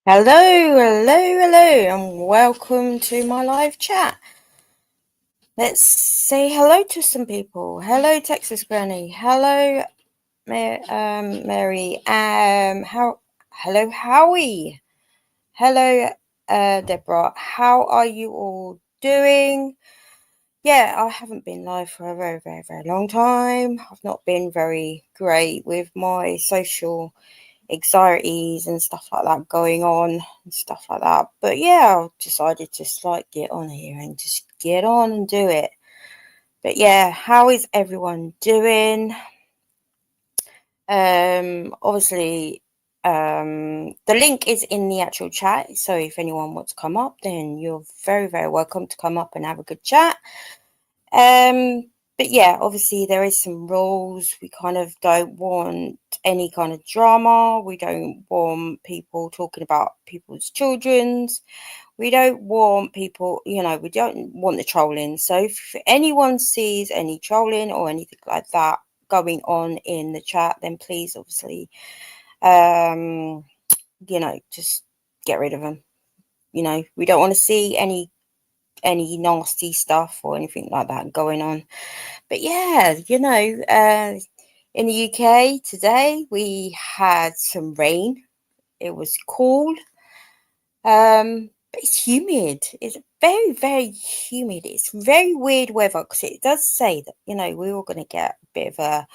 Hello, and welcome to my live chat. Let's say hello to some people. Hello, Texas Granny. Hello, Mary. Hello, Howie. Hello, Deborah. How are you all doing? Yeah, I haven't been live for a very, very, very long time. I've not been very great with my social anxieties and stuff like that going on and stuff like that. But yeah, I decided to just like get on here and just get on and do it. But yeah, how is everyone doing? Obviously, the link is in the actual chat. So if anyone wants to come up, then you're very, very welcome to come up and have a good chat. But yeah, obviously there is some rules. We kind of don't want any kind of drama. We don't want people talking about people's children's. We don't want people, we don't want the trolling. So if anyone sees any trolling or anything like that going on in the chat, then please obviously, just get rid of them. We don't want to see any nasty stuff or anything like that going on. But yeah, in the UK today we had some rain. It was cool. But it's humid. It's very, very humid. It's very weird weather because it does say that, we're all going to get a bit of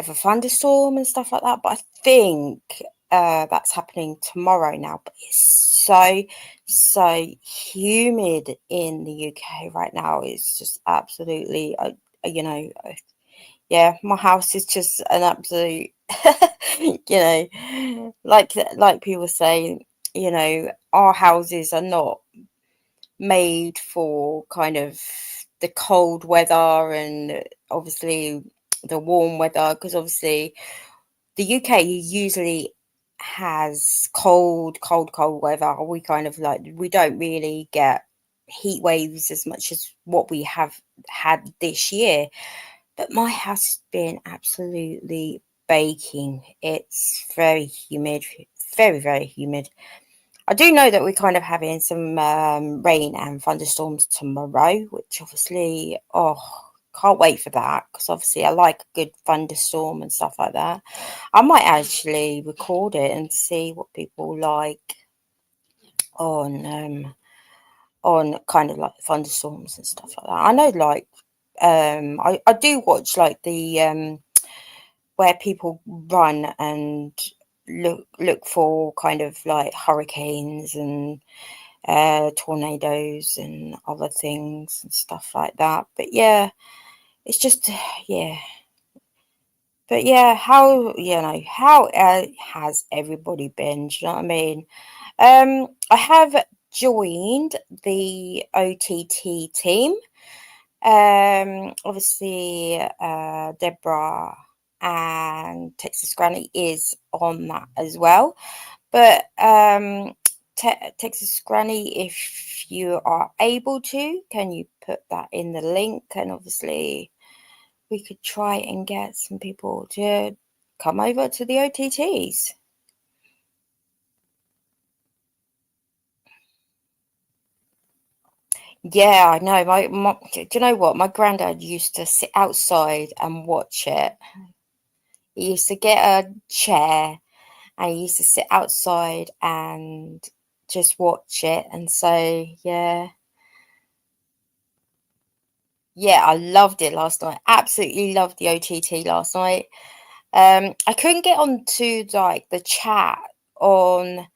a thunderstorm and stuff like that. But I think that's happening tomorrow now. But it's so humid in the UK right now. It's just absolutely, yeah, my house is just an absolute, like people say, our houses are not made for kind of the cold weather and obviously the warm weather, because obviously the UK usually has cold weather. We kind of we don't really get heat waves as much as what we have had this year. But my house has been absolutely baking. It's very humid, very, very humid. I do know that we're kind of having some rain and thunderstorms tomorrow, which obviously, can't wait for that because obviously I like a good thunderstorm and stuff like that. I might actually record it and see what people like on kind of like thunderstorms and stuff like that. I know I do watch like the where people run and look for kind of like hurricanes and tornadoes and other things and stuff like that. But yeah, it's just yeah. But yeah, how has everybody been? Do you know what I mean? I have joined the OTT team. Obviously, Deborah and Texas Granny is on that as well. But Texas Granny, if you are able to, can you put that in the link? And obviously, we could try and get some people to come over to the OTTs. Yeah, I know. Do you know what? My granddad used to sit outside and watch it. He used to get a chair and he used to sit outside and just watch it. And so, yeah, I loved it last night. Absolutely loved the OTT last night. I couldn't get onto like the chat on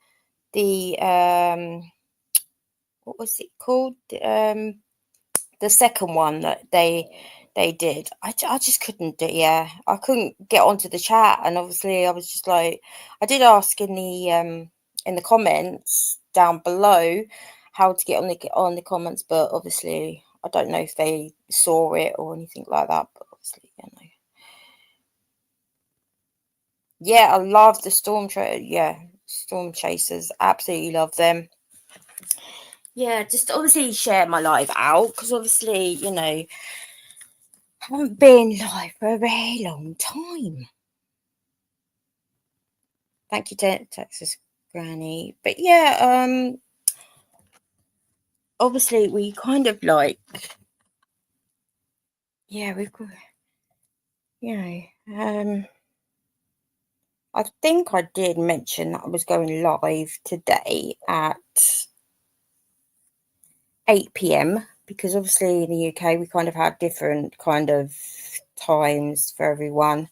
the what was it called? The second one that they did. I just couldn't do. Yeah, I couldn't get onto the chat, and obviously I was just like, I did ask in the comments down below how to get on the comments, but obviously I don't know if they saw it or anything like that. But obviously, yeah, I love the storm chasers. Absolutely love them. Yeah, just obviously share my live out because obviously, I haven't been live for a very long time. Thank you, Texas granny. But yeah, obviously we kind of like, yeah, we've got, you know, I think I did mention that I was going live today at 8 p.m. because obviously in the UK we kind of have different kind of times for everyone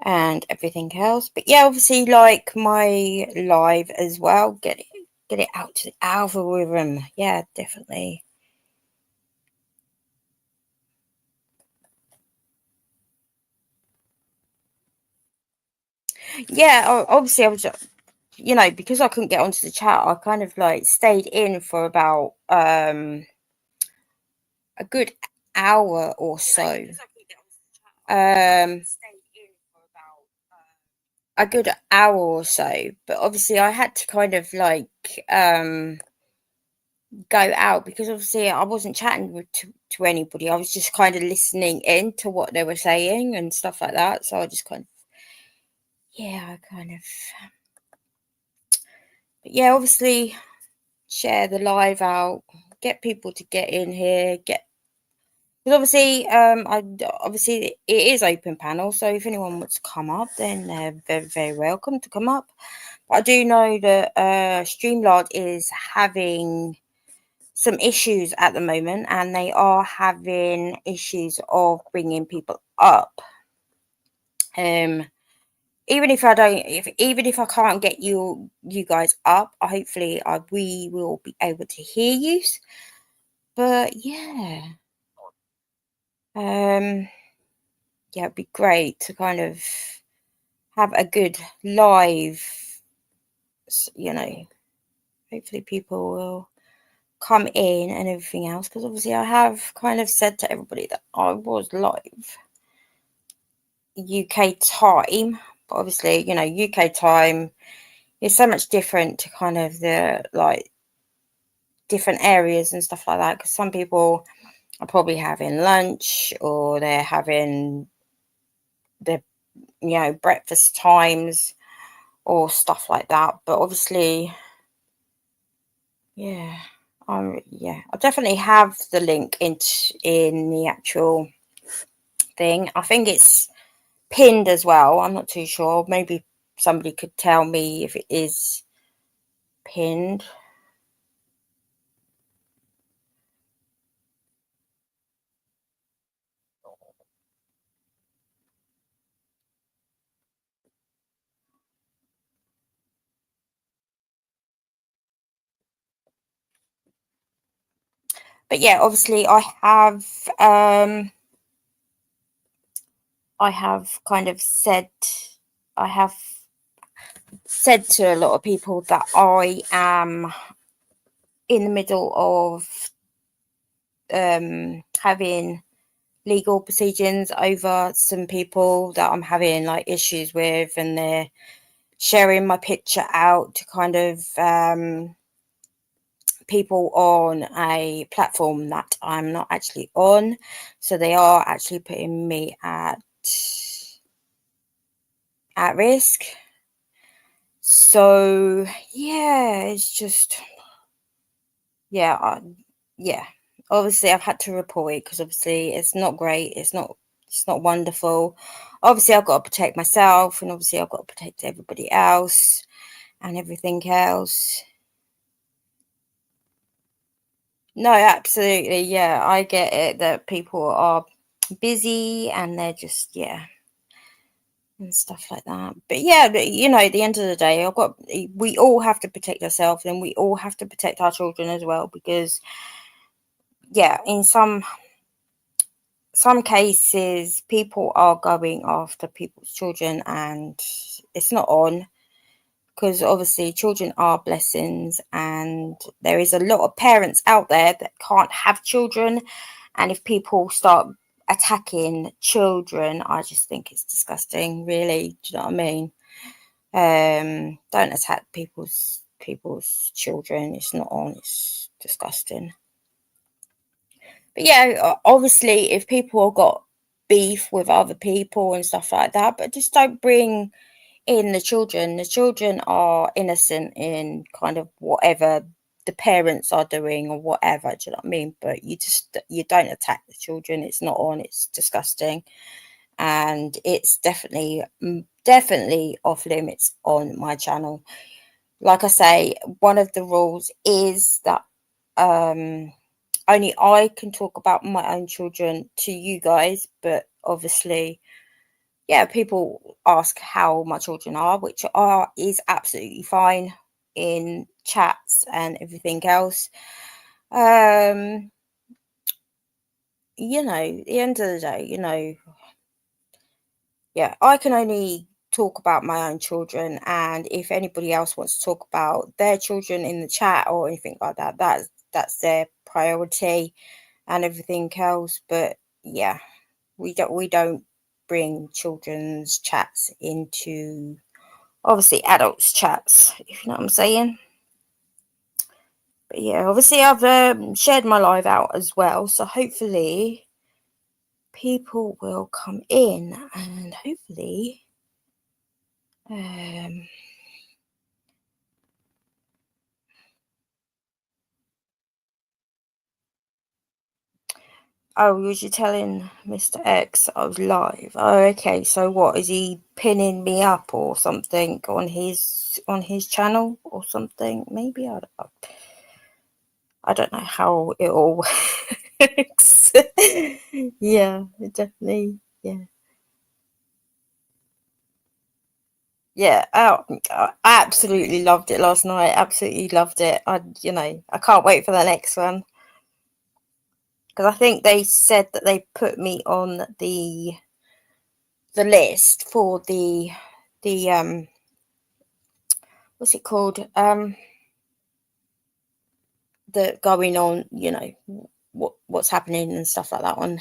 and everything else. But yeah, obviously like my live as well, get it out to the algorithm. Yeah, definitely. Yeah, obviously I was, because I couldn't get onto the chat, I kind of like stayed in for about a good hour or so. Um a good hour or so, but obviously I had to kind of like go out because obviously I wasn't chatting to anybody. I was just kind of listening in to what they were saying and stuff like that. So I just kind of, yeah, I kind of, but yeah, obviously share the live out, get people to get in here, get, because obviously, obviously it is open panel. So if anyone wants to come up, then they're very, very welcome to come up. But I do know that Streamlard is having some issues at the moment, and they are having issues of bringing people up. Um, even if I don't, if even if I can't get you guys up, hopefully we will be able to hear you. But yeah, um, yeah, it'd be great to kind of have a good live. You know, hopefully people will come in and everything else, because obviously I have kind of said to everybody that I was live UK time, but obviously, UK time is so much different to kind of the like different areas and stuff like that, because some people are probably having lunch or they're having the breakfast times or stuff like that. But obviously, yeah, I definitely have the link in the actual thing. I think it's pinned as well. I'm not too sure. Maybe somebody could tell me if it is pinned. But yeah, obviously I have kind of said, I have said to a lot of people that I am in the middle of having legal proceedings over some people that I'm having like issues with, and they're sharing my picture out to kind of people on a platform that I'm not actually on. So they are actually putting me at risk. So yeah, it's just, yeah, yeah. Obviously, I've had to report it because obviously it's not great. It's not wonderful. Obviously, I've got to protect myself, and obviously I've got to protect everybody else and everything else. No, absolutely, yeah, I get it that people are busy and they're just, yeah, and stuff like that. But yeah, at the end of the day, we all have to protect ourselves, and we all have to protect our children as well, because yeah, in some cases people are going after people's children, and it's not on, because obviously children are blessings, and there is a lot of parents out there that can't have children, and if people start attacking children, I just think it's disgusting, really. Do you know what I mean? Don't attack people's children. It's not on. It's disgusting. But yeah, obviously, if people have got beef with other people and stuff like that, but just don't bring in the children. The children are innocent in kind of whatever the parents are doing or whatever, do you know what I mean? But you don't attack the children. It's not on. It's disgusting, and it's definitely off limits on my channel. Like I say, one of the rules is that only I can talk about my own children to you guys, but obviously, yeah, people ask how my children are, which is absolutely fine in chats and everything else. At the end of the day, yeah, I can only talk about my own children, and if anybody else wants to talk about their children in the chat or anything like that, that's their priority and everything else. But yeah, we don't bring children's chats into obviously adults chats, if you know what I'm saying. But yeah, obviously I've shared my live out as well, so hopefully people will come in, and hopefully oh, was you telling Mr. X I was live? Oh, okay. So what, is he pinning me up or something on his channel or something? Maybe I don't know how it all works. Yeah, definitely. Yeah. Yeah, I absolutely loved it last night. Absolutely loved it. I can't wait for the next one, because I think they said that they put me on the list for the what's it called? The going on, what's happening and stuff like that on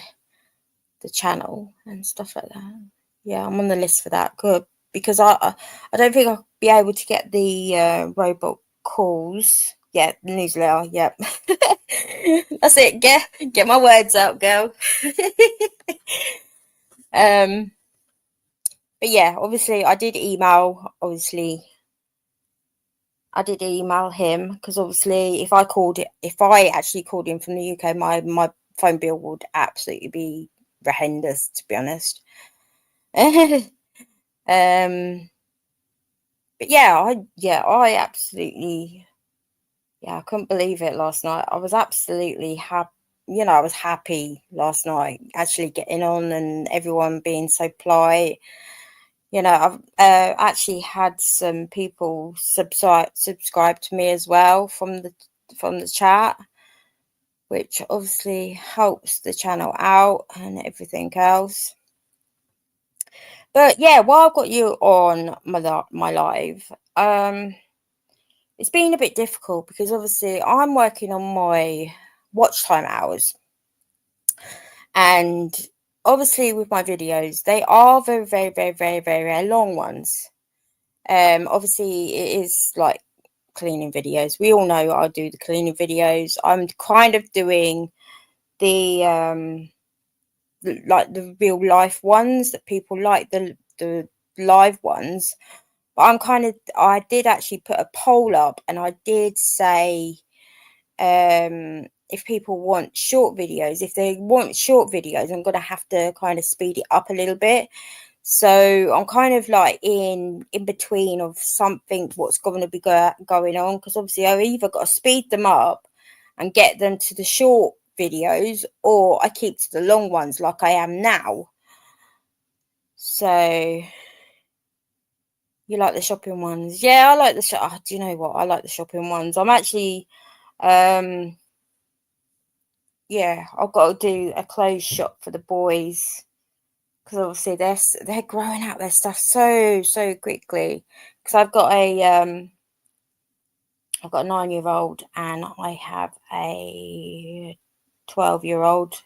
the channel and stuff like that. Yeah, I'm on the list for that. Good, because I don't think I'll be able to get the robot calls. Yeah, the newsletter. Yep. That's it. Get my words out, girl. um, but yeah, obviously I did email. Obviously, I did email him, because obviously if I actually called him from the UK, my phone bill would absolutely be horrendous, to be honest. um but I absolutely, yeah, I couldn't believe it last night. I was absolutely happy. I was happy last night actually getting on and everyone being so polite. I've actually had some people subscribe to me as well from the chat, which obviously helps the channel out and everything else. But yeah, while I've got you on my live, it's been a bit difficult because obviously I'm working on my watch time hours, and obviously with my videos, they are very, very, very, very, very, very long ones. Obviously it is like cleaning videos. We all know I do the cleaning videos. I'm kind of doing the like the real life ones that people like, the live ones. But I did actually put a poll up, and I did say, if people want short videos, if they want short videos, I'm gonna have to kind of speed it up a little bit. So I'm kind of like in between of something what's going to be going on, because obviously I've either got to speed them up and get them to the short videos, or I keep to the long ones like I am now. So you like the shopping ones? Yeah, I like do you know what? I like the shopping ones. I'm actually, yeah, I've got to do a clothes shop for the boys, because obviously they're growing out their stuff so quickly. Because I've got a 9-year-old and I have a 12-year-old,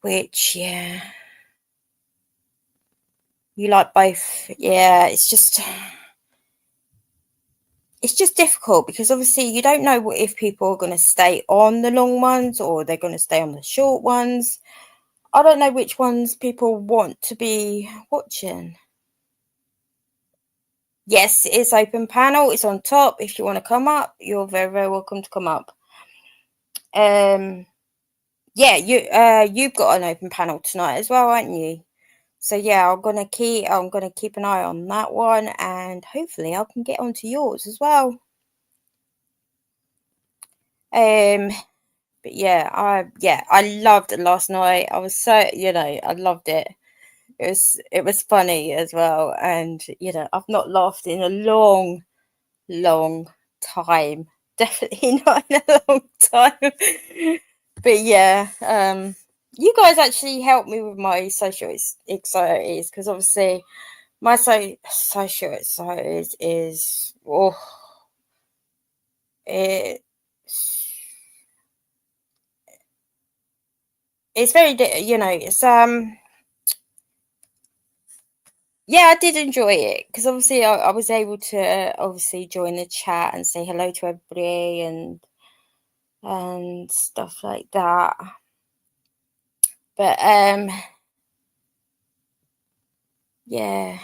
which, yeah, you like both. Yeah, it's just difficult, because obviously you don't know if people are going to stay on the long ones or they're going to stay on the short ones. I don't know which ones people want to be watching. Yes, it's open panel. It's on top. If you want to come up, you're very, very welcome to come up. Yeah, you've got an open panel tonight as well, aren't you? So yeah, I'm gonna keep an eye on that one, and hopefully I can get onto yours as well. Um, but yeah, I loved it last night. I was so, I loved it. It was funny as well, and I've not laughed in a long, long time. Definitely not in a long time. But yeah, you guys actually helped me with my social anxieties, because obviously my social anxieties is, oh, it it's very it's yeah, I did enjoy it, because obviously I was able to obviously join the chat and say hello to everybody, and stuff like that. But yeah,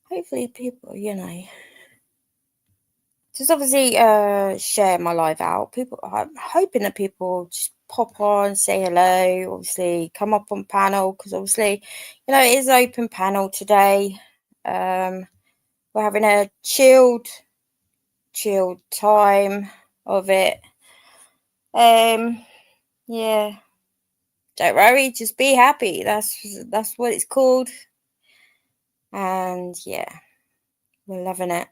hopefully people, just obviously share my live out. I'm hoping that people just pop on, say hello, obviously come up on panel, because obviously, it is open panel today. We're having a chilled time of it. Yeah, don't worry, just be happy. That's what it's called. And yeah, we're loving it.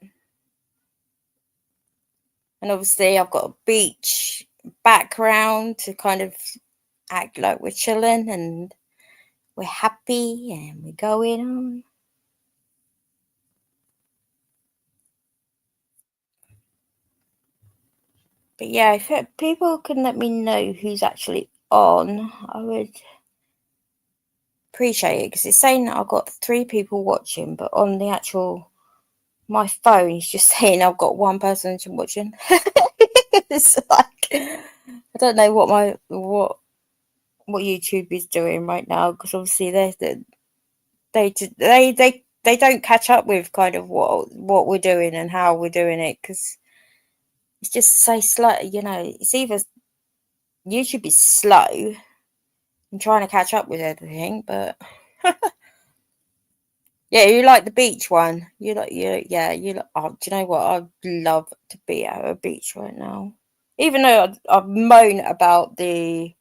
And obviously I've got a beach background to kind of act like we're chilling and we're happy and we're going on. But yeah, if people can let me know who's actually on, I would appreciate it, because it's saying that I've got 3 people watching, but on the actual my phone is just saying I've got 1 person watching. It's like, I don't know what YouTube is doing right now, because obviously they don't catch up with kind of what we're doing and how we're doing it, because it's just so slow. It's either YouTube is slow and trying to catch up with everything, but yeah, you like the beach one. You like yeah, you like, oh, do you know what? I'd love to be at a beach right now. Even though I moan about the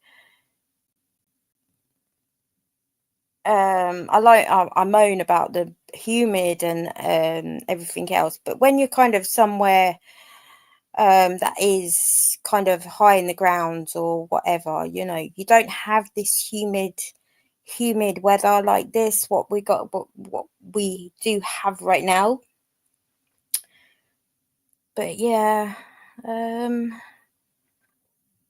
I moan about the humid and everything else, but when you're kind of somewhere that is kind of high in the ground or whatever, you don't have this humid weather like this, what we do have right now. But yeah,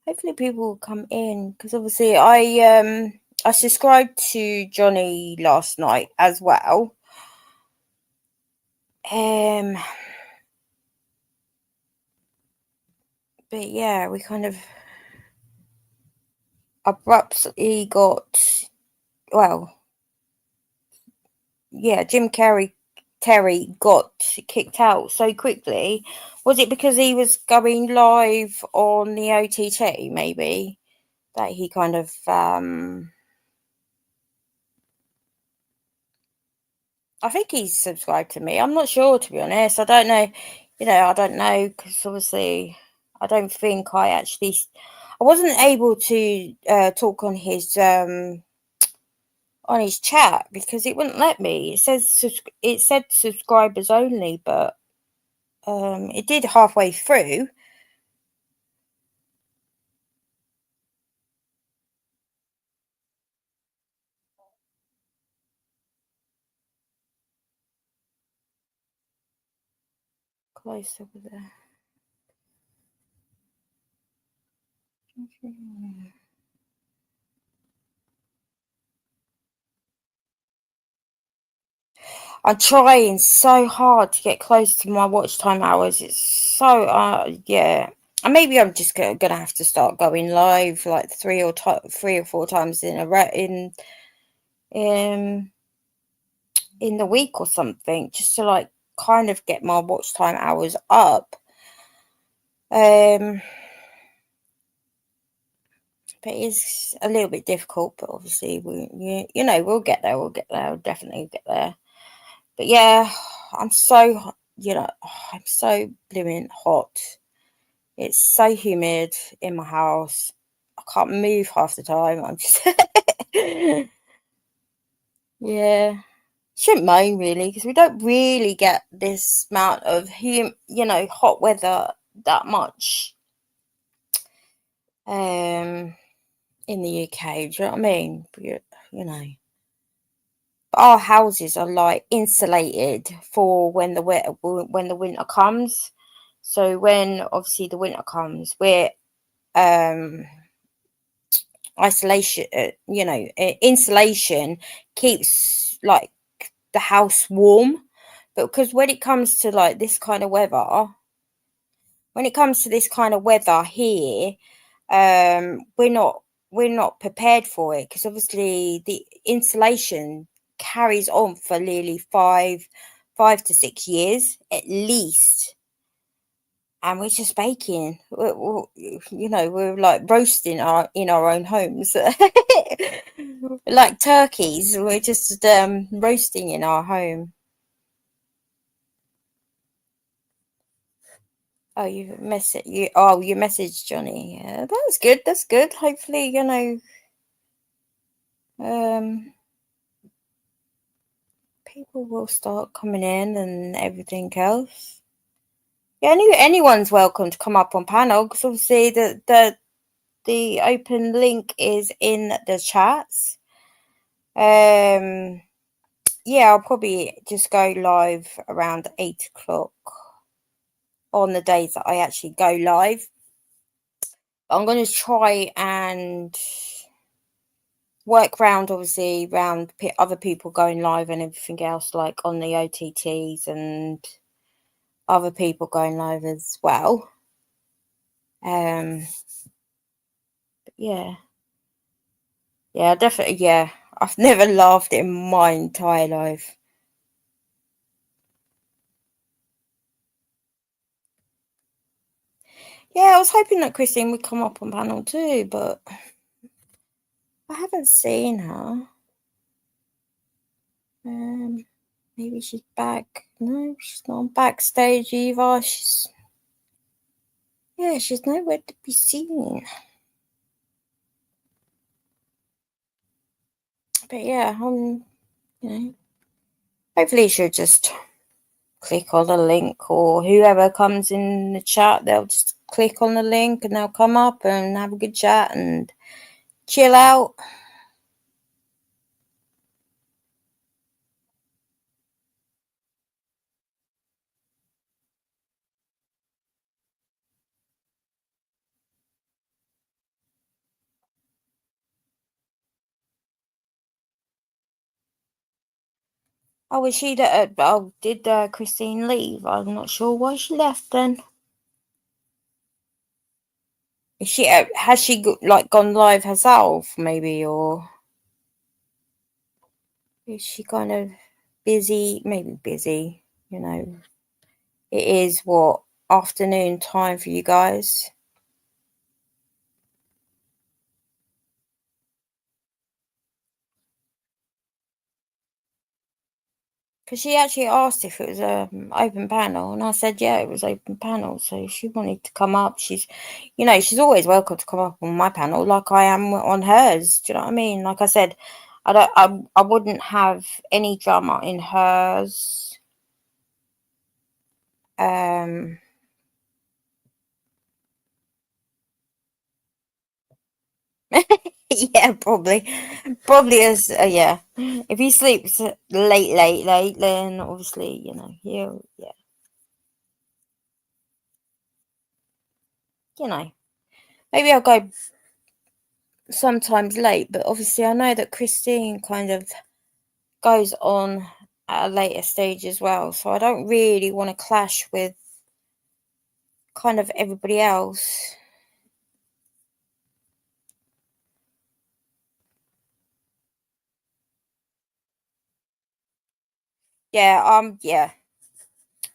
hopefully people will come in, because obviously I subscribed to Johnny last night as well. But yeah, we kind of abruptly got, well, yeah, Terry got kicked out so quickly. Was it because he was going live on the OTT, maybe, that he kind of I think he's subscribed to me. I'm not sure, to be honest. I don't know. I don't know, because obviously I don't think I wasn't able to talk on his chat, because it wouldn't let me. It said subscribers only, but it did halfway through. Close over there. I'm trying so hard to get close to my watch time hours. It's so yeah. And maybe I'm just gonna have to start going live like 3 or 4 times in the week or something, just to like kind of get my watch time hours up. Um, but it's a little bit difficult, but obviously we'll get there. We'll get there. We'll definitely get there. But yeah, I'm so, I'm so blooming hot. It's so humid in my house. I can't move half the time. I'm just, yeah. Shouldn't moan really, because we don't really get this amount of hot weather that much um in the UK. Do you know what I mean? You know, our houses are like insulated for when the winter comes. So when obviously the winter comes, we're um isolation, insulation keeps like the house warm. But because when it comes to this kind of weather here, we're not prepared for it, because obviously the insulation carries on for nearly 5 to 6 years at least, and we're just baking. We're like roasting in our own homes, like turkeys. We're just roasting in our home. Oh, you messaged Johnny. Yeah, that's good. That's good. Hopefully, um, people will start coming in and everything else. Yeah, anyone's welcome to come up on panel, because obviously the open link is in the chats. Yeah, I'll probably just go live around 8 o'clock on the days that I actually go live. I'm going to try and work round, obviously, round other people going live and everything else, like on the OTTs and other people going live as well. But yeah, definitely, yeah. I've never laughed in my entire life. Yeah, I was hoping that Christine would come up on panel too, but I haven't seen her. Maybe she's back. No, she's not backstage either. She's nowhere to be seen. But yeah, hopefully she'll just click on the link, or whoever comes in the chat, they'll just click on the link and they'll come up and have a good chat and chill out. Oh, was she that? Did Christine leave? I'm not sure why she left then. Is she has she gone live herself, maybe, or is she kind of busy? Maybe busy. It is what, afternoon time for you guys. Because she actually asked if it was open panel, and I said yeah, it was open panel. So if she wanted to come up, she's always welcome to come up on my panel, like I am on hers. Do you know what I mean? Like I said, I wouldn't have any drama in hers. Yeah, probably as yeah. If he sleeps late, then obviously he'll maybe I'll go sometimes late, but obviously I know that Christine kind of goes on at a later stage as well, so I don't really want to clash with kind of everybody else. Yeah, yeah.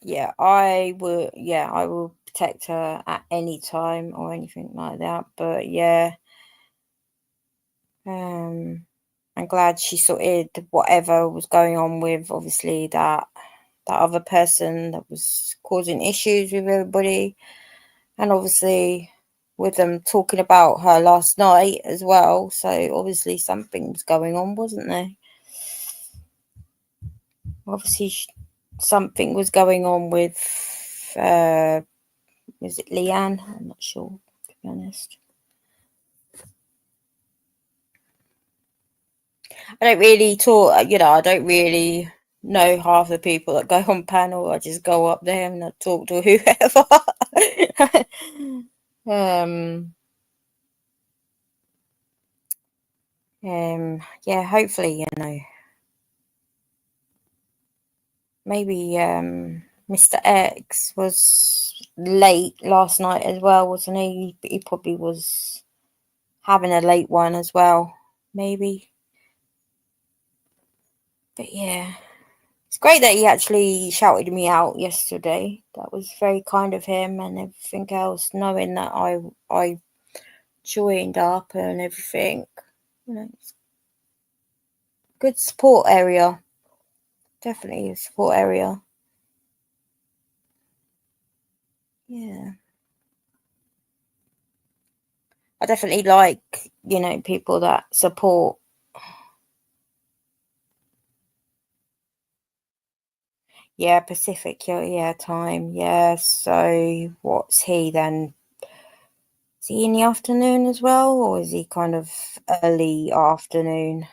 Yeah, I will protect her at any time or anything like that. But yeah, um, I'm glad she sorted whatever was going on with obviously that other person that was causing issues with everybody, and obviously with them talking about her last night as well. So obviously something was going on, wasn't there? Obviously, something was going on with. Was it Leanne? I'm not sure, to be honest. I don't really talk, I don't really know half the people that go on panel. I just go up there and I talk to whoever. um, yeah, hopefully, maybe Mr. X was late last night as well, wasn't he? He probably was having a late one as well, maybe. But yeah. It's great that he actually shouted me out yesterday. That was very kind of him and everything else, knowing that I joined up and everything. It's good support area. Definitely a support area. Yeah. I definitely like, people that support. Yeah, Pacific, yeah, time. Yeah. So what's he then? Is he in the afternoon as well, or is he kind of early afternoon?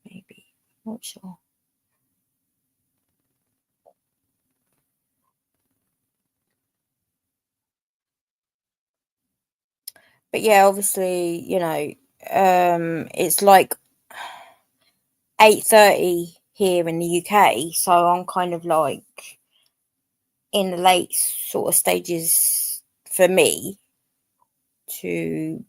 Maybe. Not sure. But yeah, obviously, it's like 8:30 here in the UK, so I'm kind of like in the late sort of stages for me to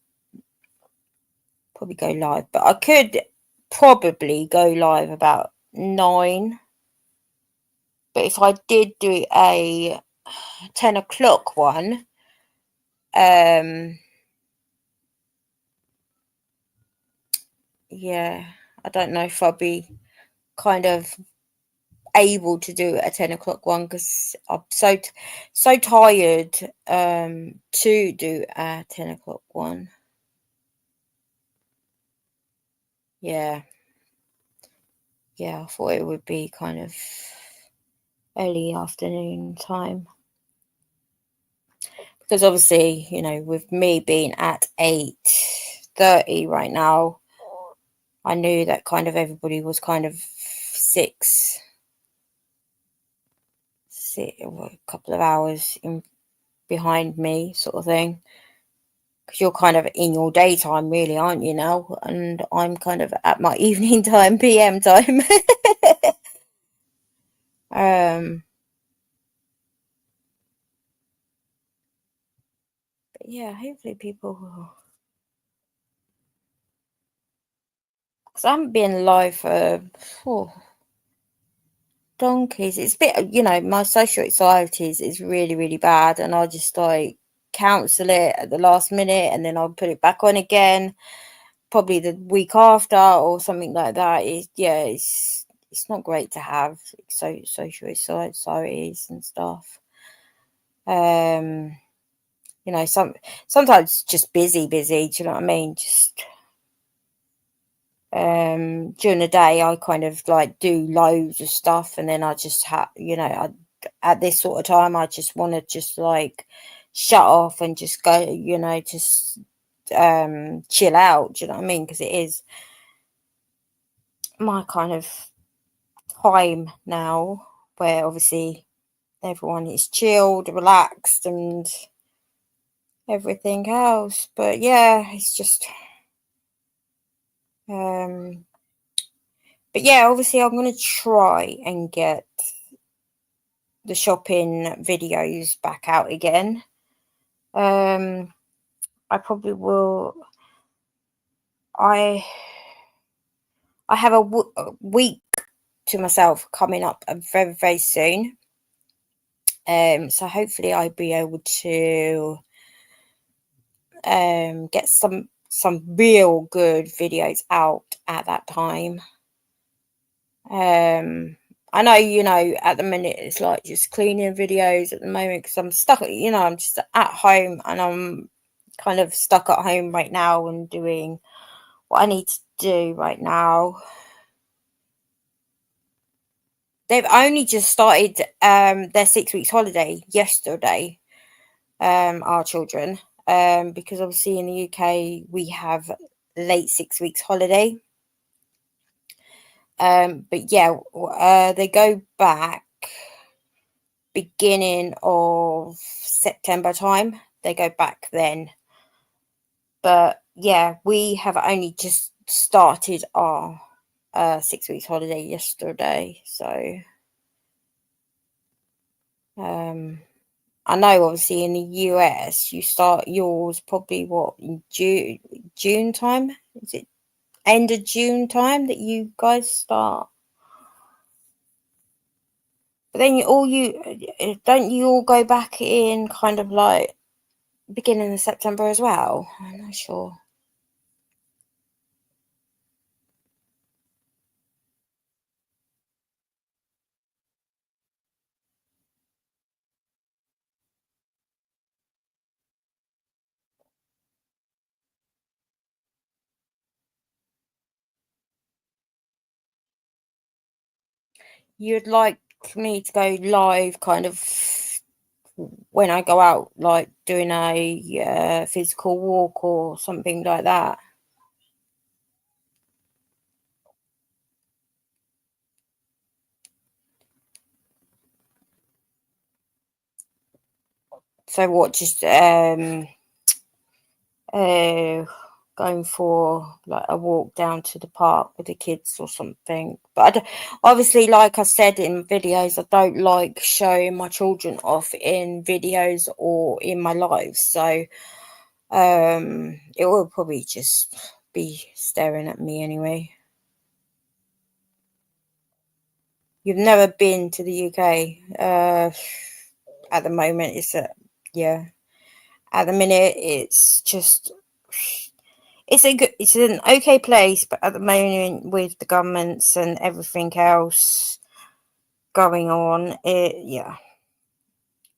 probably go live. But I could probably go live about 9. But if I did do a 10 o'clock one, um, yeah, I don't know if I'll be kind of able to do a 10 o'clock one because I'm so tired to do a 10 o'clock one. Yeah, yeah, I thought it would be kind of early afternoon time because obviously, with me being at 8:30 right now, I knew that kind of everybody was kind of six, a couple of hours in behind me, sort of thing. Because you're kind of in your daytime, really, aren't you now? And I'm kind of at my evening time, PM time. um, but yeah, hopefully people will. Because I haven't been live for donkeys. It's a bit, my social anxiety is really, really bad, and I just like cancel it at the last minute, and then I'll put it back on again, probably the week after or something like that. It's not great to have social anxieties and stuff. Um, sometimes just busy. Do you know what I mean? Just during the day, I kind of like do loads of stuff, and then I just have, at this sort of time, I just want to just like shut off and just go, just chill out. Do you know what I mean? Because it is my kind of time now where obviously everyone is chilled, relaxed, and everything else. But yeah, it's just um but yeah, obviously I'm gonna try and get the shopping videos back out again. I probably will. I I have a week to myself coming up very very soon. So hopefully I'll be able to get some real good videos out at that time. I know, at the minute it's like just cleaning videos at the moment because I'm stuck, I'm just at home and I'm kind of stuck at home right now and doing what I need to do right now. They've only just started their 6 weeks holiday yesterday, our children, because obviously in the UK we have late 6 weeks holiday. But yeah, they go back beginning of September time. They go back then. But yeah, we have only just started our 6 weeks holiday yesterday. So I know obviously in the US you start yours probably what in June time? Is it end of June time that you guys start? But then don't you all go back in kind of like beginning of September as well? I'm not sure. You'd like me to go live kind of when I go out, like doing a physical walk or something like that. So what, just uh, going for like a walk down to the park with the kids or something. But obviously, like I said in videos, I don't like showing my children off in videos or in my lives. So it will probably just be staring at me anyway. You've never been to the UK. At the moment, yeah. At the minute, it's just it's an okay place, but at the moment with the governments and everything else going on, yeah,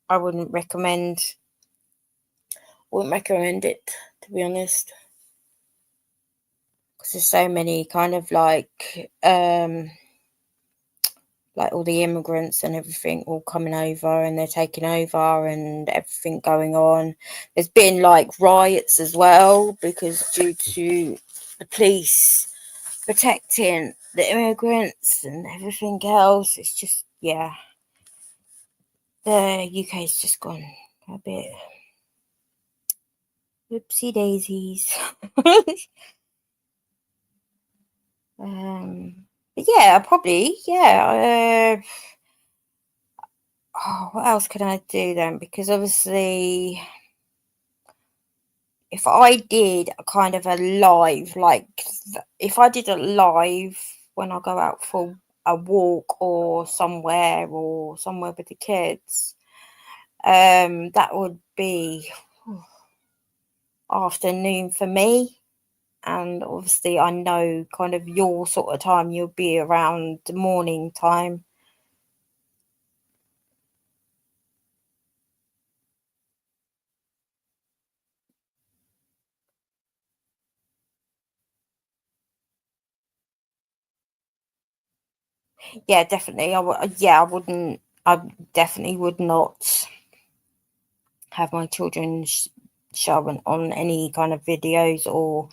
I wouldn't recommend it, to be honest, because there's so many kind of like all the immigrants and everything all coming over and they're taking over and everything going on. There's been like riots as well because due to the police protecting the immigrants and everything else. It's just, yeah, the UK's just gone a bit whoopsie daisies. But yeah, probably, yeah. What else can I do then? Because obviously, if I did a kind of a live, like if I did a live when I go out for a walk or somewhere with the kids, that would be afternoon for me. And obviously, I know kind of your sort of time, you'll be around the morning time. Yeah, definitely. Yeah, I definitely would not have my children shown on any kind of videos or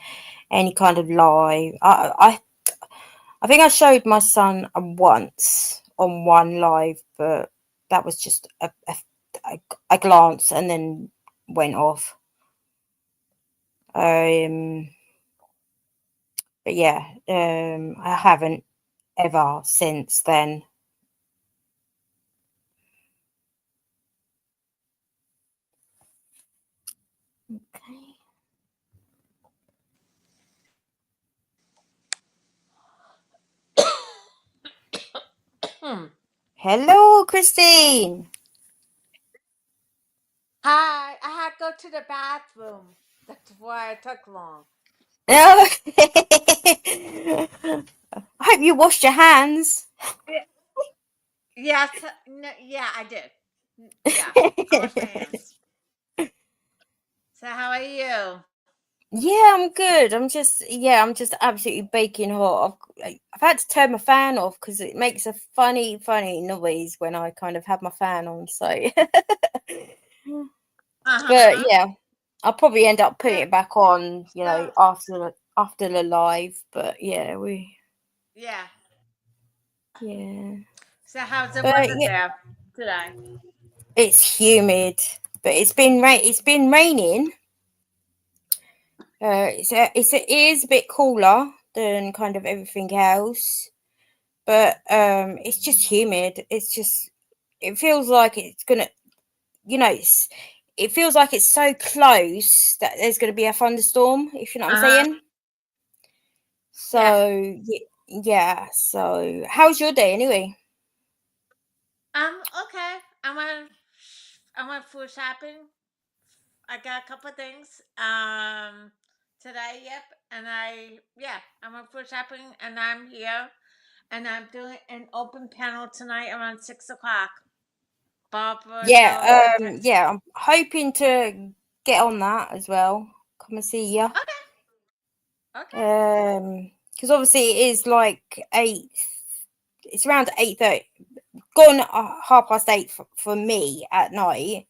any kind of live. I think I showed my son once on one live, but that was just a glance and then went off. Um, but yeah, I haven't ever since then. Okay. Hello, Christine. Hi, I had to go to the bathroom. That's why it took long. Oh. I hope you washed your hands. Yeah, yes, no, yeah, I did. Yeah, I washed my hands. So how are you? Yeah, I'm good. I'm just absolutely baking hot. I've had to turn my fan off because it makes a funny noise when I kind of have my fan on. So, Uh but huh. yeah, I'll probably end up putting So, it back on, so after the live. But yeah, yeah. yeah, So how's the but weather yeah, there today? it's humid. But it's been raining. It is a bit cooler than kind of everything else, but it's just humid. It feels like it's gonna, you know, it feels like it's so close that there's gonna be a thunderstorm. If you know what I'm Uh huh. saying. Yeah. So yeah. So how's your day anyway? Okay. I went food shopping. I got a couple of things. Today, yep. And I went food shopping, and I'm here, and I'm doing an open panel tonight around 6 o'clock. Barbara knows Yeah. that's Yeah. I'm hoping to get on that as well. Come and see ya. okay. Okay. Because obviously it is like 8. It's around 8:30. Gone 8:30 for me at night.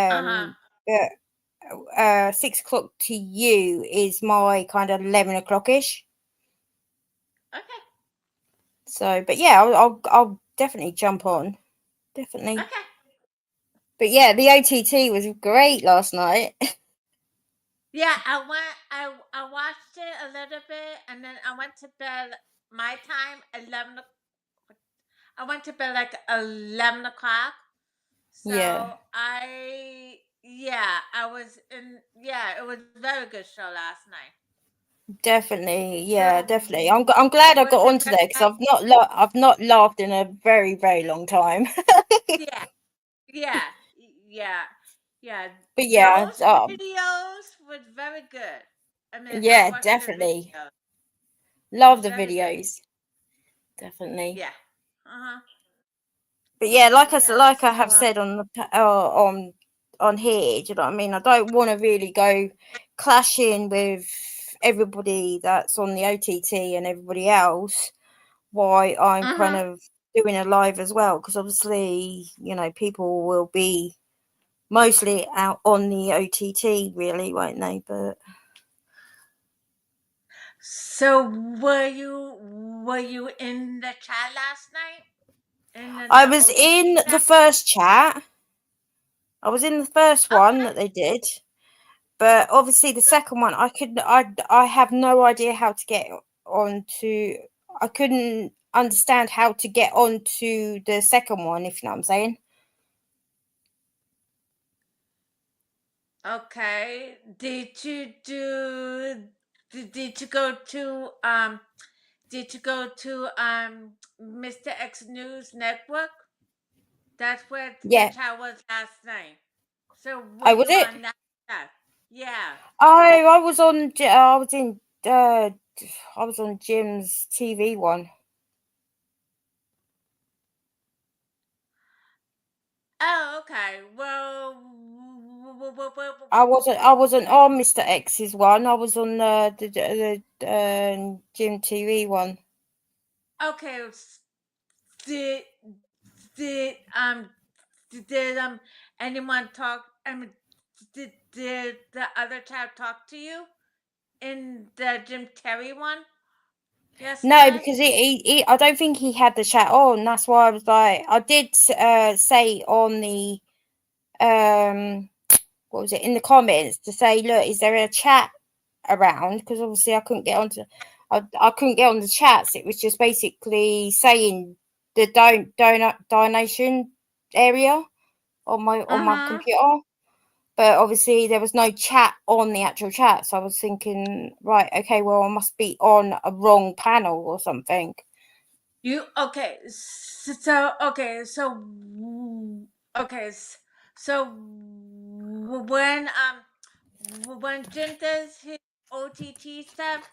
Uh huh. But 6 o'clock to you is my kind of 11 o'clock ish. Okay. So, but yeah, I'll definitely jump on. Definitely. Okay. But yeah, the OTT was great last night. Yeah, I went. I watched it a little bit, and then I went to bed. My time 11. I went to bed like 11 o'clock. Yeah, So I was in. Yeah, it was a very good show last night. definitely. Yeah, So definitely. I'm glad I was got it onto there because very? I've not laughed in a very long time. Yeah, yeah, yeah, yeah. But yeah, Those videos was very good. I mean, I yeah, watched the definitely. video. It Love was the very good. videos. Definitely. Yeah. Uh huh. But yeah, Yeah. like I So have said on here, do you know what I mean? I don't want to really go clashing with everybody that's on the OTT and everybody else. Why I'm kind uh-huh. of doing a live as well, because obviously, people will be mostly out on the OTT, really, won't they? But So were you in the chat last night? In I the was in OTT the chat? first chat. I was in the first one Okay. that they did. But obviously the second one I have no idea how to get onto. I couldn't understand how to get onto the second one, if you know what I'm saying. Okay. Did you go to Mr. X News Network? That's where the Yeah. chat was last night. So were Oh, was you it? on that chat? Yeah. I was on I was in I was on Jim's TV one. Oh, okay. Well, I wasn't on Mr. X's one. I was on the Jim TV one. okay. Did did anyone talk? I mean, did the other child talk to you in the Jim Terry one No, yesterday? because I don't think he had the chat on. That's why I was like, I did say on the um, what was it, in the comments to say, look, is there a chat around? Because obviously I couldn't get on the chats. It was just basically saying the donation area on Uh my huh. computer. But obviously there was no chat on the actual chat, so I was thinking, right, okay, well I must be on a wrong panel or something. You okay? So okay. So when Jim does his OTT stuff,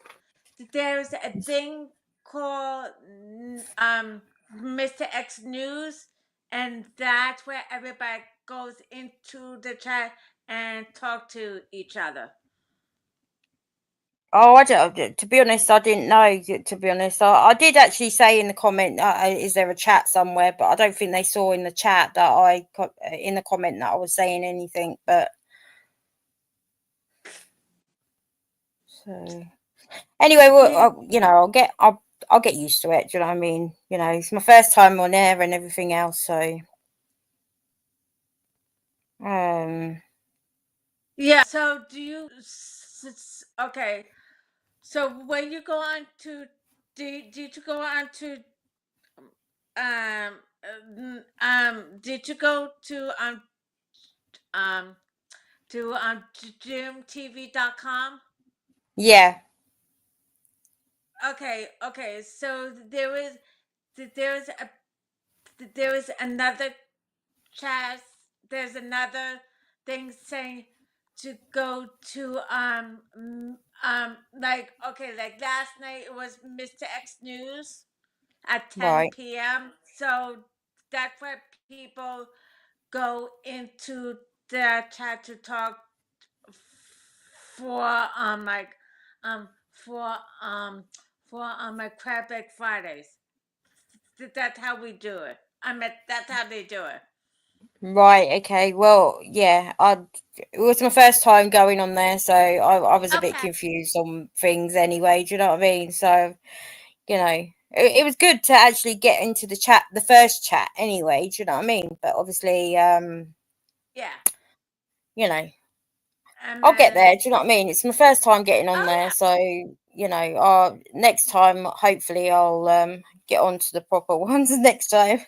there's a thing called Mr. X News, and that's where everybody goes into the chat and talk to each other. Oh, I don't. To be honest, I didn't know. To be honest, I did actually say in the comment, "Is there a chat somewhere?" But I don't think they saw in the chat that in the comment that I was saying anything. But so anyway, well, I'll get used to it. Do you know what I mean? It's my first time on air and everything else. So Yeah. So do you? Okay. So when you go on to, did you go on to did you go um to gymtv.com? yeah, Okay. So there is a there is another chat. There's another thing saying to go to like, okay, like last night it was Mr. X News at right, 10 p.m. So that's where people go into the chat to talk for um for um like Crab Egg Fridays. That's how we do it. That's how they do it. right, okay. Well, yeah, it was my first time going on there, so I was a bit Okay. confused on things anyway. Do you know what I mean? So it was good to actually get into the chat, the first chat anyway. Do you know what I mean? But obviously, Yeah. you know, And I'll get then there. Do you know what I mean? It's my first time getting on oh there, yeah. so next time hopefully I'll get on to the proper ones next time.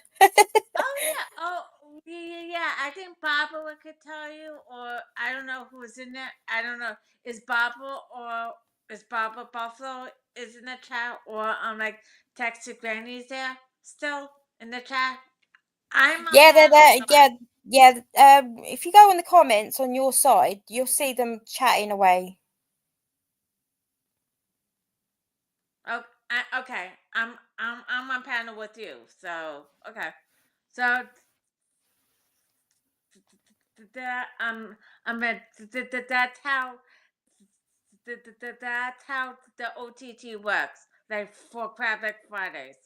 Oh yeah. Oh yeah. I think Barbara could tell you, or I don't know who's in there. I don't know. Is Barbara or is Barbara Buffalo is in the chat, or like Texas Granny's there still in the chat? I'm on Yeah, they're panel. there. Yeah, yeah. If you go on the comments on your side, you'll see them chatting away. Oh, okay. I'm on panel with you. So okay. So that I'm at that's how that's how the OTT works. Like for Crab Fridays,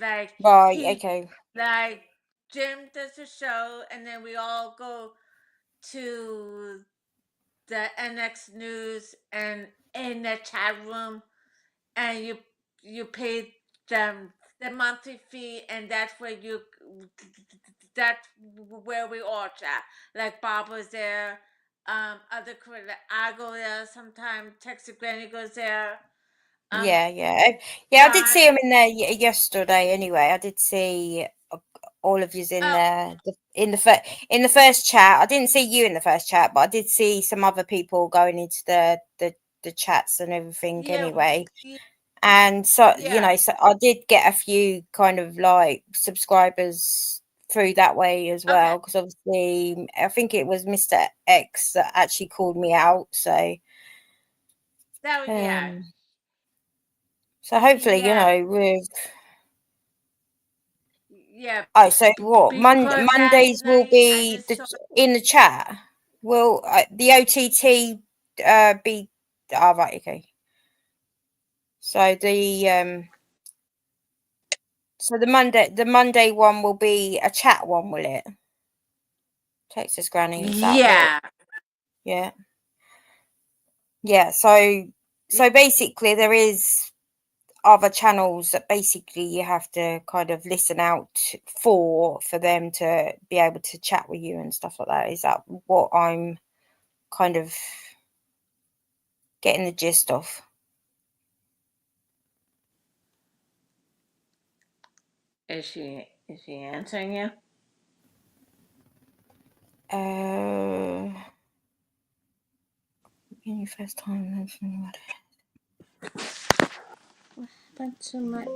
like Right. he Okay. like Jim does a show, and then we all go to the NX News and in the chat room, and you pay them the monthly fee, and that's where we all chat. Like Bob was there, other I go there sometimes. Texas Granny goes there. Um, Yeah, yeah, yeah. I did John. see them in there yesterday. Anyway, I did see all of yous in Oh there in the first chat. I didn't see you in the first chat, but I did see some other people going into the chats and everything. yeah, Anyway, and so yeah. so I did get a few kind of like subscribers through that way as Okay. well, because obviously I think it was Mr. X that actually called me out. That was yeah, Um, so hopefully, yeah, with yeah. oh, so what? Because last Mondays will night I be just saw. in the chat. Will the OTT be? Oh, right, okay. So the Monday one will be a chat one, will it? Texas Granny, is that what? Yeah. Yeah, yeah. So basically, there is other channels that basically you have to kind of listen out for them to be able to chat with you and stuff like that. Is that what I'm kind of getting the gist of? Is she answering you? Uh, any first time? That's my.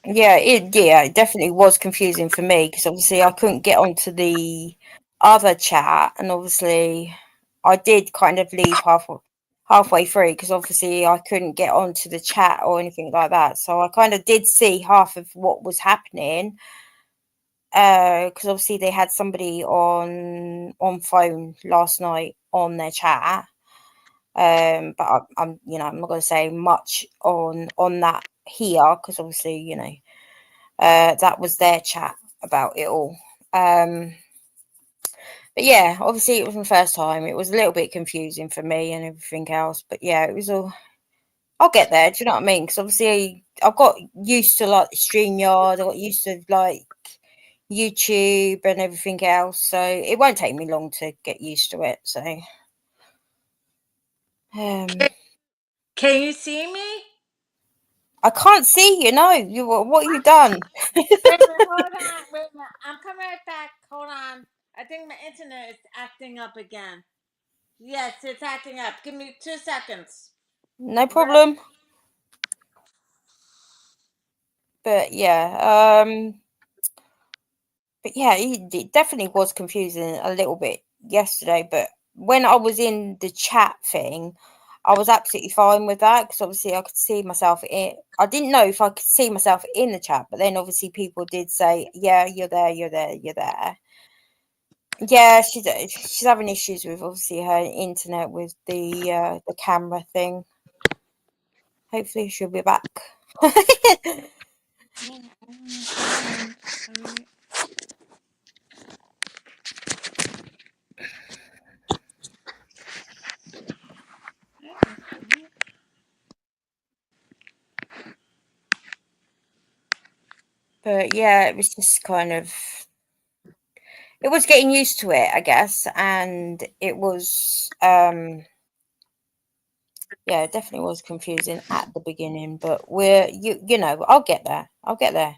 Yeah, it definitely was confusing for me because obviously I couldn't get onto the other chat, and obviously I did kind of leave halfway through because obviously I couldn't get onto the chat or anything like that. So I kind of did see half of what was happening. Because obviously they had somebody on phone last night on their chat. But I'm I'm not going to say much on that here because obviously that was their chat about it all. But yeah, obviously it was my first time. It was a little bit confusing for me and everything else. But yeah, it was all. I'll get there. Do you know what I mean? Because obviously I've got used to like StreamYard. I got used to like YouTube and everything else. So it won't take me long to get used to it. So Can you see me? I can't see you. No, what have you done? Wait a minute, hold on. Wait a minute. I'm coming right back. Hold on. I think my internet is acting up again. Yes, it's acting up. Give me 2 seconds. No Right? problem. But yeah, it definitely was confusing a little bit yesterday. But when I was in the chat thing, I was absolutely fine with that because obviously I could see myself in. I didn't know if I could see myself in the chat, but then obviously people did say, "Yeah, you're there, you're there, you're there." Yeah, she's having issues with obviously her internet with the camera thing. Hopefully she'll be back. But yeah, it was just kind of it was getting used to it, I guess, and it was yeah, it definitely was confusing at the beginning, but I'll get there. I'll get there.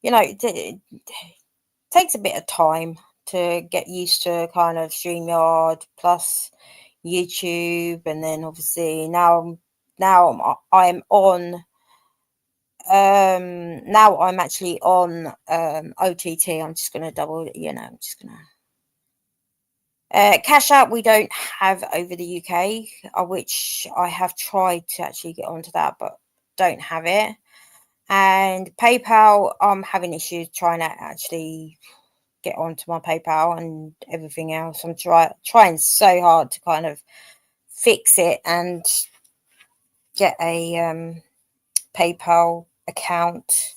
It takes a bit of time to get used to kind of StreamYard plus YouTube, and then obviously now I'm on now I'm actually on OTT. I'm just gonna I'm just gonna cash out we don't have over the UK, which I have tried to actually get onto that, but don't have it. And PayPal, I'm having issues trying to actually get onto my PayPal and everything else. I'm trying so hard to kind of fix it and get a PayPal account.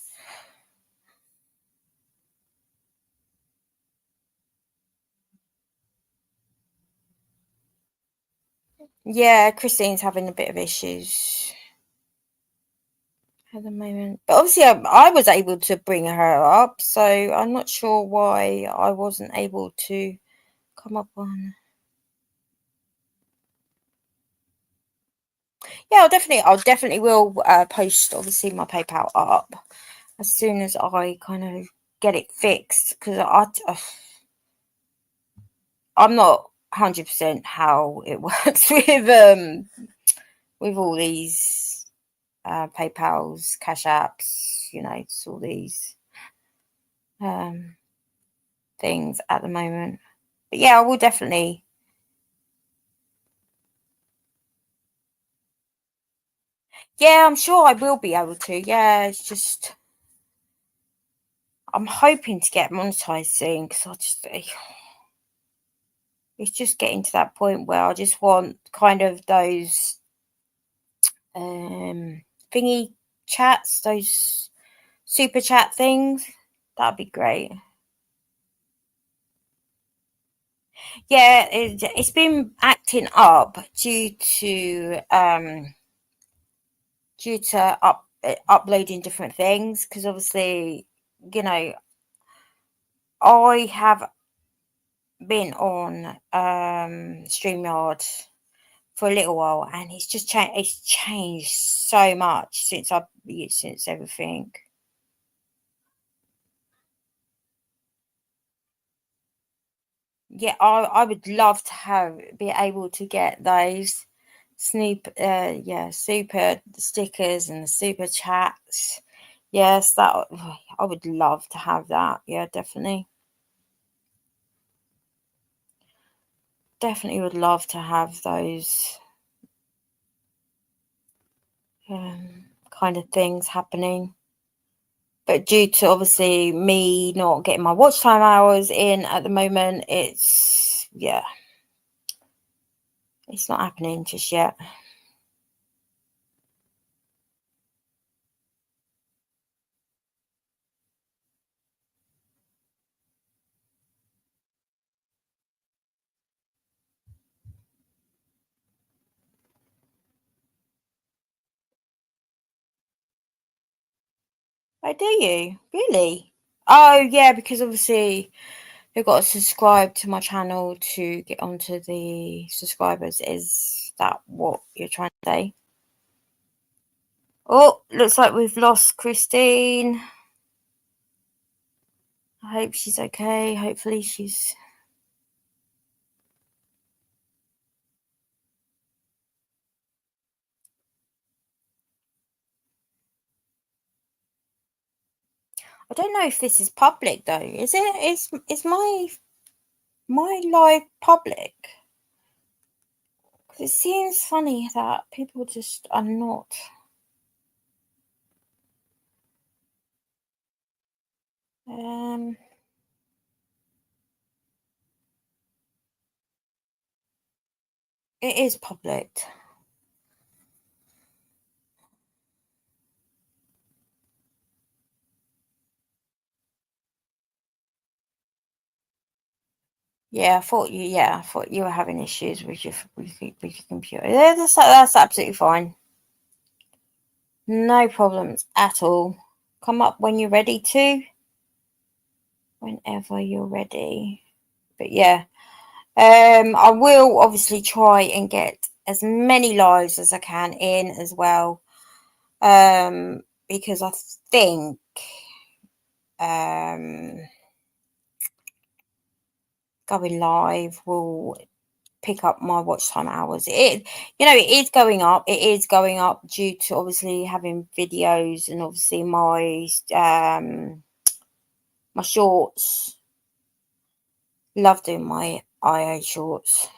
Yeah, Christine's having a bit of issues at the moment. But obviously, I was able to bring her up, so I'm not sure why I wasn't able to come up on. Yeah, I'll definitely will post obviously my PayPal up as soon as I kind of get it fixed because I'm not 100% how it works with all these PayPal's, Cash Apps, it's all these um things at the moment. But yeah, I will definitely. Yeah, I'm sure I will be able to. Yeah, it's just I'm hoping to get monetized soon because it's just getting to that point where I just want kind of those thingy chats, those super chat things. That'd be great. Yeah, it's been acting up due to uploading different things because obviously you know I have been on StreamYard for a little while and it's changed so much since everything. Yeah, I would love to be able to get those super stickers and the super chats. Yes, that I would love to have that. Yeah, definitely. definitely would love to have those kind of things happening. But due to obviously me not getting my watch time hours in at the moment, it's not happening just yet. Oh, do you? Really? Oh, yeah, because obviously you've got to subscribe to my channel to get onto the subscribers. Is that what you're trying to say? Oh, looks like we've lost Christine. I hope she's okay. Hopefully she's... I don't know if this is public though. Is it? Is my live public? Because it seems funny that people just are not. It is public. Yeah, I thought you. Yeah, I thought you were having issues with your computer. Yeah, that's absolutely fine. No problems at all. Come up when you're ready to. Whenever you're ready. But yeah, I will obviously try and get as many lives as I can in as well. Because I think going live will pick up my watch time hours. It is going up. It is going up due to obviously having videos and obviously my my shorts. Love doing my IA shorts.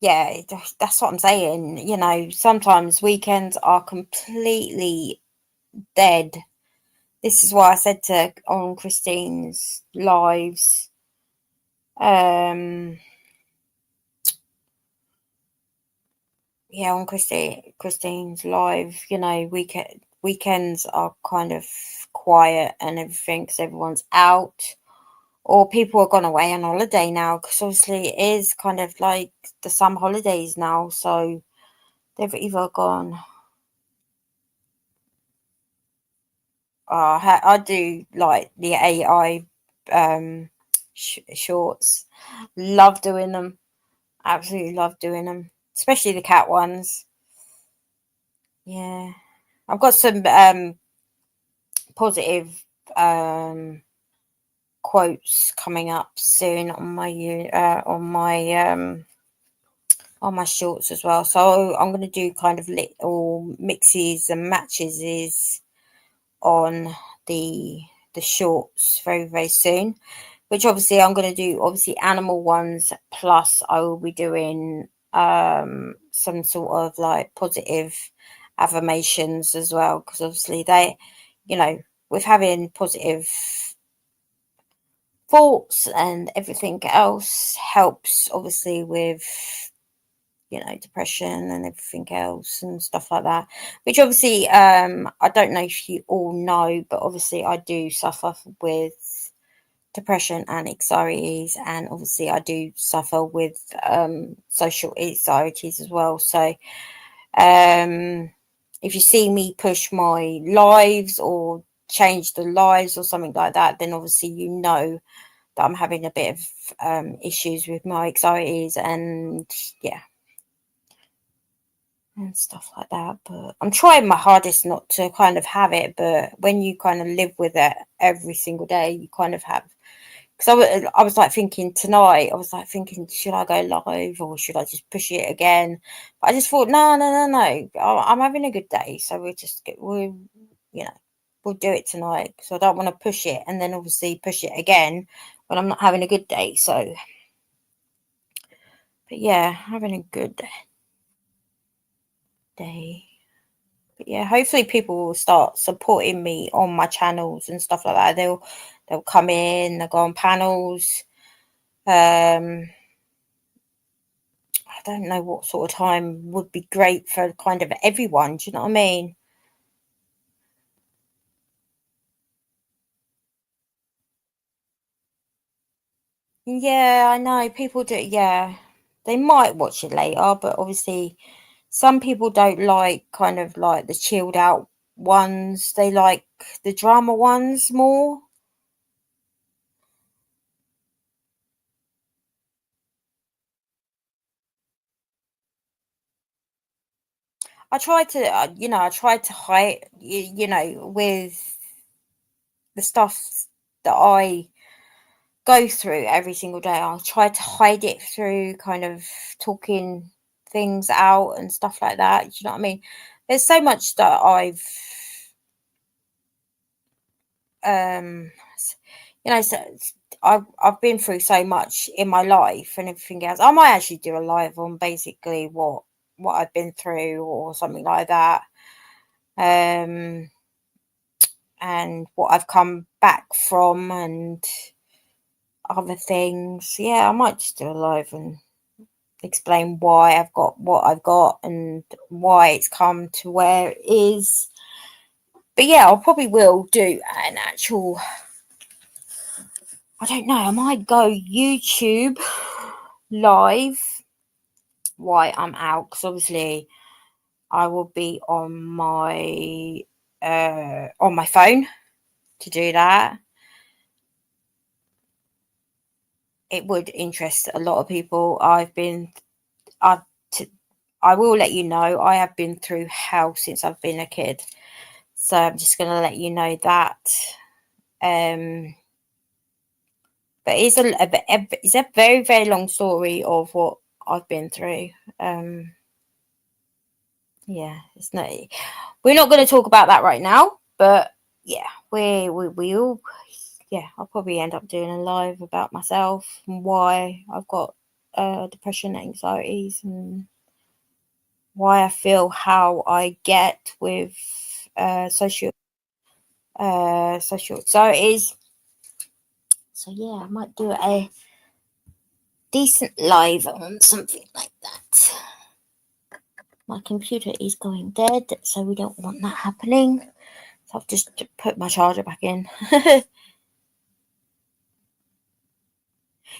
Yeah, that's what I'm saying. Sometimes weekends are completely dead. This is why I said on Christine's lives, on Christine's live, weekends are kind of quiet and everything because everyone's out or people are gone away on holiday now because obviously it is kind of like the summer holidays now, so they've either gone. I do like the AI shorts. Love doing them. Absolutely love doing them, especially the cat ones. Yeah, I've got some positive quotes coming up soon on my shorts as well. So I'm going to do kind of little mixes and matches on the shorts very, very soon, which obviously I'm going to do obviously animal ones, plus I will be doing some sort of like positive affirmations as well, because obviously they, with having positive thoughts and everything else helps obviously with depression and everything else and stuff like that, which obviously I don't know if you all know, but obviously I do suffer with depression and anxieties, and obviously I do suffer with social anxieties as well. So if you see me push my lives or change the lives or something like that, then obviously that I'm having a bit of issues with my anxieties and and stuff like that. But I'm trying my hardest not to kind of have it, but when you kind of live with it every single day, you kind of have. Because I was like thinking tonight, should I go live or should I just push it again? But I just thought, no, I'm having a good day, so we'll just get, we'll do it tonight because I don't want to push it and then obviously push it again when I'm not having a good day. So, but yeah, having a good day. But yeah, hopefully people will start supporting me on my channels and stuff like that. They'll come in, they'll go on panels. I don't know what sort of time would be great for kind of everyone. Do you know what I mean? Yeah, I know people do. Yeah, they might watch it later, but obviously some people don't like kind of like the chilled out ones. They like the drama ones more. I try to, I try to hide, with the stuff that I go through every single day. I'll try to hide it through kind of talking things out and stuff like that. Do you know what I mean? There's so much that um, so I've been through so much in my life and everything else. I might actually do a live on basically what I've been through or something like that. Um, and what I've come back from and other things. Yeah, I might just do a live and explain why I've got what I've got and why it's come to where it is. But yeah, I probably will do an actual. I don't know. I might go YouTube live while I'm out because obviously I will be on my phone to do that. It would interest a lot of people. I've t- I will let you know I have been through hell since I've been a kid. So I'm just going to let you know that. Um, but it's a very, very long story of what I've been through. Yeah, we're not going to talk about that right now, but yeah, we all, yeah, I'll probably end up doing a live about myself and why I've got depression, anxieties, and why I feel how I get with social anxieties. So yeah, I might do a decent live on something like that. My computer is going dead, so we don't want that happening. So I've just put my charger back in.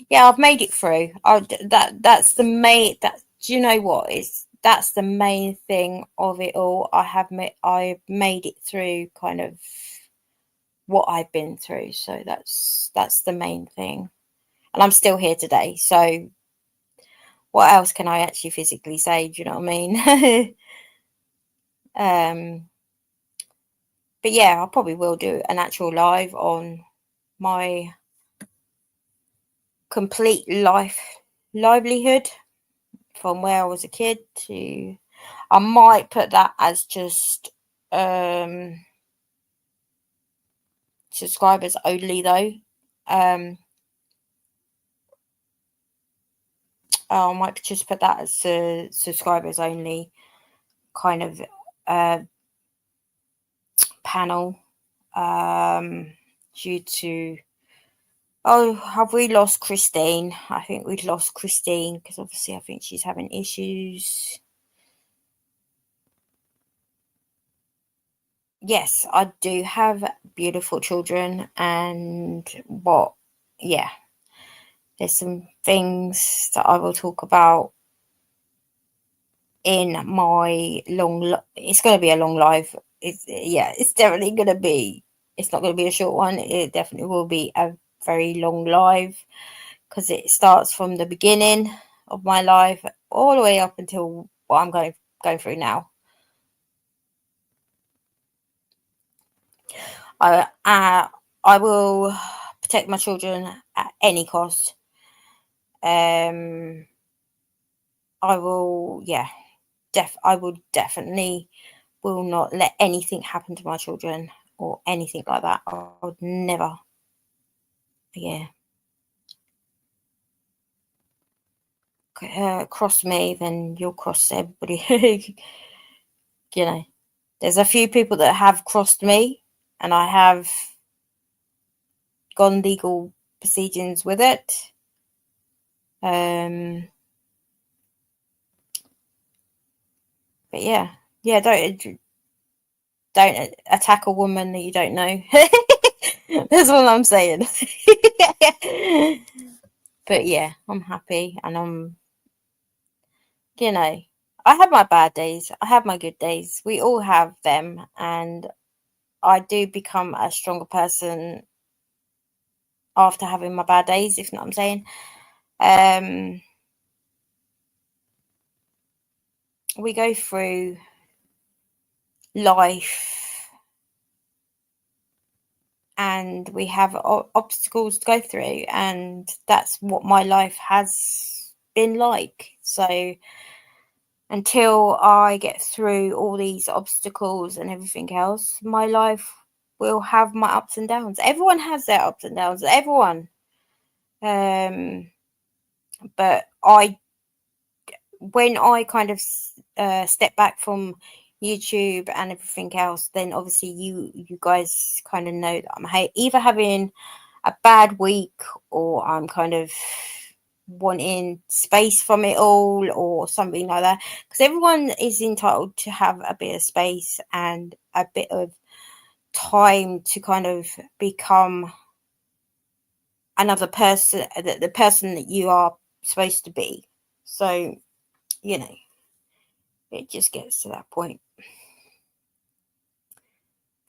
Yeah, I've made it through. That's the main. That do you know what is? That's the main thing of it all. I've made it through kind of what I've been through. So that's the main thing. And I'm still here today. So what else can I actually physically say? Do you know what I mean? um, but yeah, I probably will do an actual live on my complete life livelihood from where I was a kid to. I might put that as just subscribers only though. I might just put that as subscribers only kind of uh, panel due to. Oh, have we lost Christine? I think we've lost Christine because obviously I think she's having issues. Yes, I do have beautiful children, and yeah, there's some things that I will talk about in my it's going to be a long live. It's definitely going to be. It's not going to be a short one. It definitely will be a very long live because it starts from the beginning of my life all the way up until what I'm going through now. I will protect my children at any cost. Um, I will, I will definitely will not let anything happen to my children. or anything like that. I would never. Yeah. Cross me, then you'll cross everybody. You know, there's a few people that have crossed me, and I have gone legal proceedings with it. But yeah, don't attack a woman that you don't know. That's all I'm saying. But yeah, I'm happy, and you know, I have my bad days. I have my good days. We all have them, and I do become a stronger person after having my bad days, if you know what I'm saying. Um, we go through life and we have obstacles to go through, and that's what my life has been like. So until I get through all these obstacles and everything else, my life will have my ups and downs. Everyone has their ups and downs, everyone. But when I kind of step back from YouTube and everything else, then obviously you guys kind of know that I'm either having a bad week, or I'm kind of wanting space from it all, or something like that, because everyone is entitled to have a bit of space and a bit of time to kind of become another person, the person that you are supposed to be. So you know, it just gets to that point.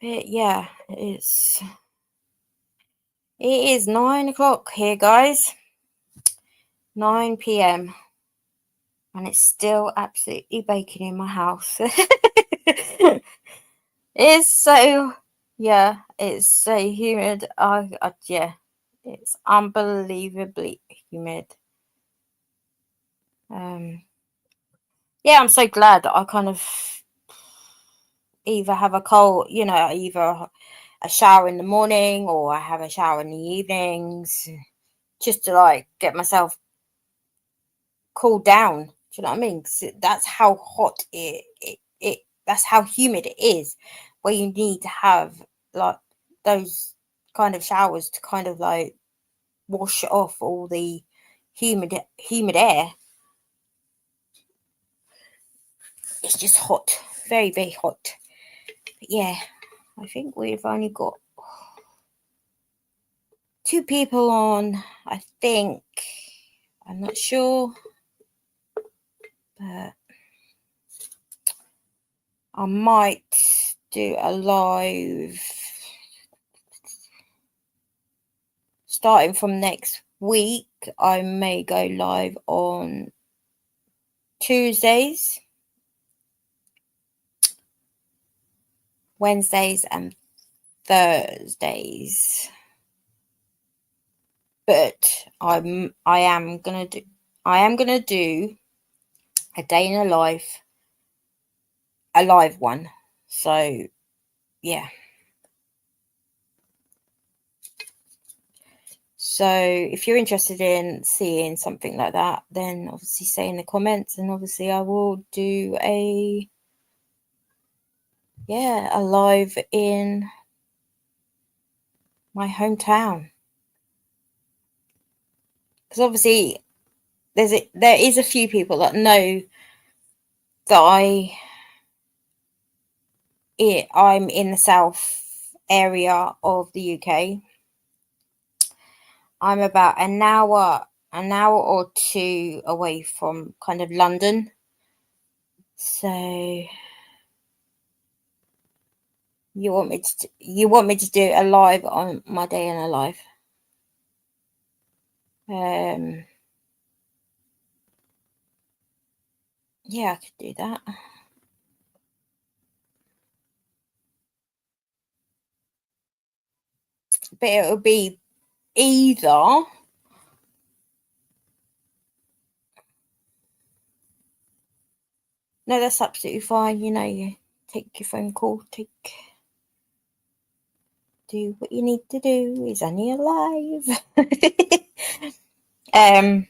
But yeah, it is 9 o'clock here, guys. 9 p.m. and it's still absolutely baking in my house. It's so, yeah, it's so humid. Yeah, it's unbelievably humid. Yeah, I'm so glad that I kind of either have a cold, either a shower in the morning, or I have a shower in the evenings, just to like get myself cooled down. Do you know what I mean? 'Cause that's how hot that's how humid it is, where you need to have like those kind of showers to kind of like wash off all the humid air. It's just hot, very very hot. But yeah, I think we've only got two people on. I think, I'm not sure, but I might do a live starting from next week. I may go live on Tuesdays, Wednesdays, and Thursdays. But I am gonna do a day in a live one. So yeah. So if you're interested in seeing something like that, then obviously say in the comments, and obviously I will do a live in my hometown. Because obviously there is a few people that know that I'm in the south area of the UK. I'm about an hour or two away from kind of London. So you want me to do a live on my day in a life? Yeah, I could do that. But it would be either no, that's absolutely fine. You take your phone call, do what you need to do. Is only alive. um,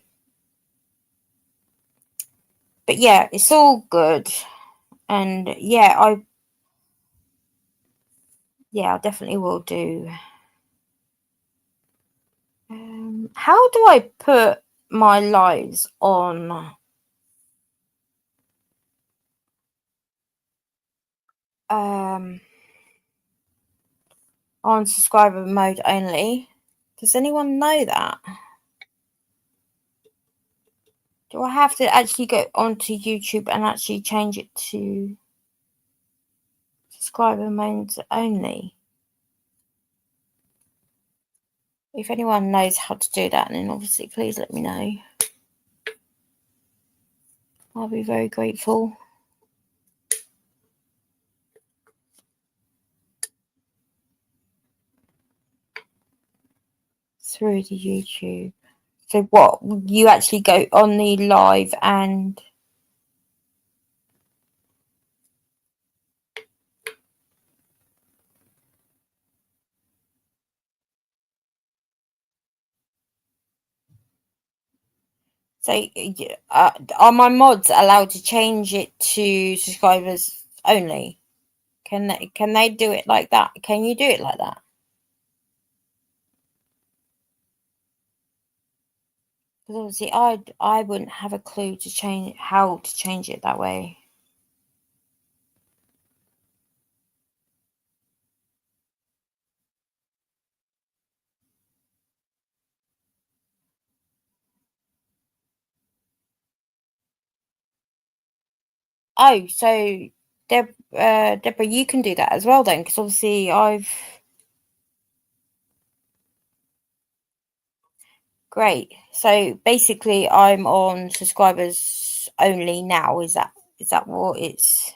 but yeah, it's all good, and I definitely will do. How do I put my lives um on subscriber mode only? Does anyone know that? Do I have to actually go onto YouTube and actually change it to subscriber mode only? If anyone knows how to do that, then obviously please let me know. I'll be very grateful. Through the YouTube. So what? You actually go on the live and so are my mods allowed to change it to subscribers only? Can they do it like that? Can you do it like that? Because obviously I wouldn't have a clue to change how to change it that way. Oh, so Deborah, you can do that as well then, because obviously great. So basically, I'm on subscribers only now. Is that what it's?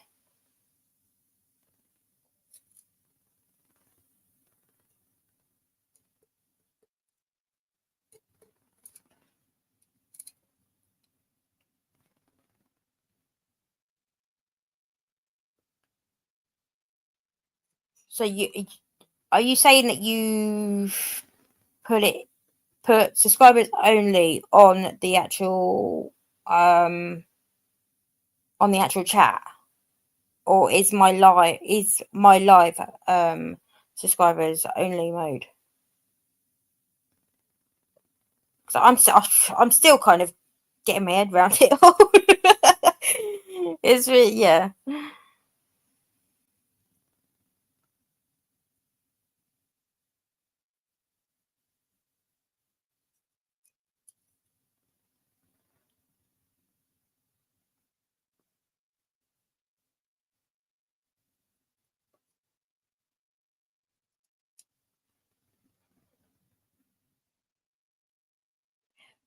So are you saying that you put subscribers only on the actual chat, or is my live subscribers only mode? So I'm still kind of getting my head around it all. It's really, yeah.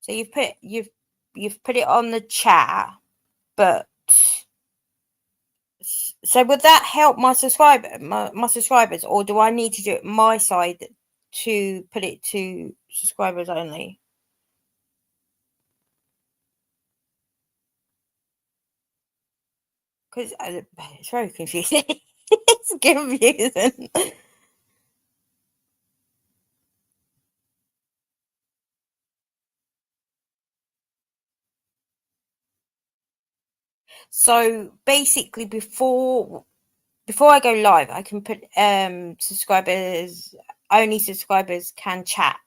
So you've put it on the chat, but so would that help my subscribers, or do I need to do it my side to put it to subscribers only? Because it's very confusing. It's confusing. So basically, before I go live, I can put subscribers can chat.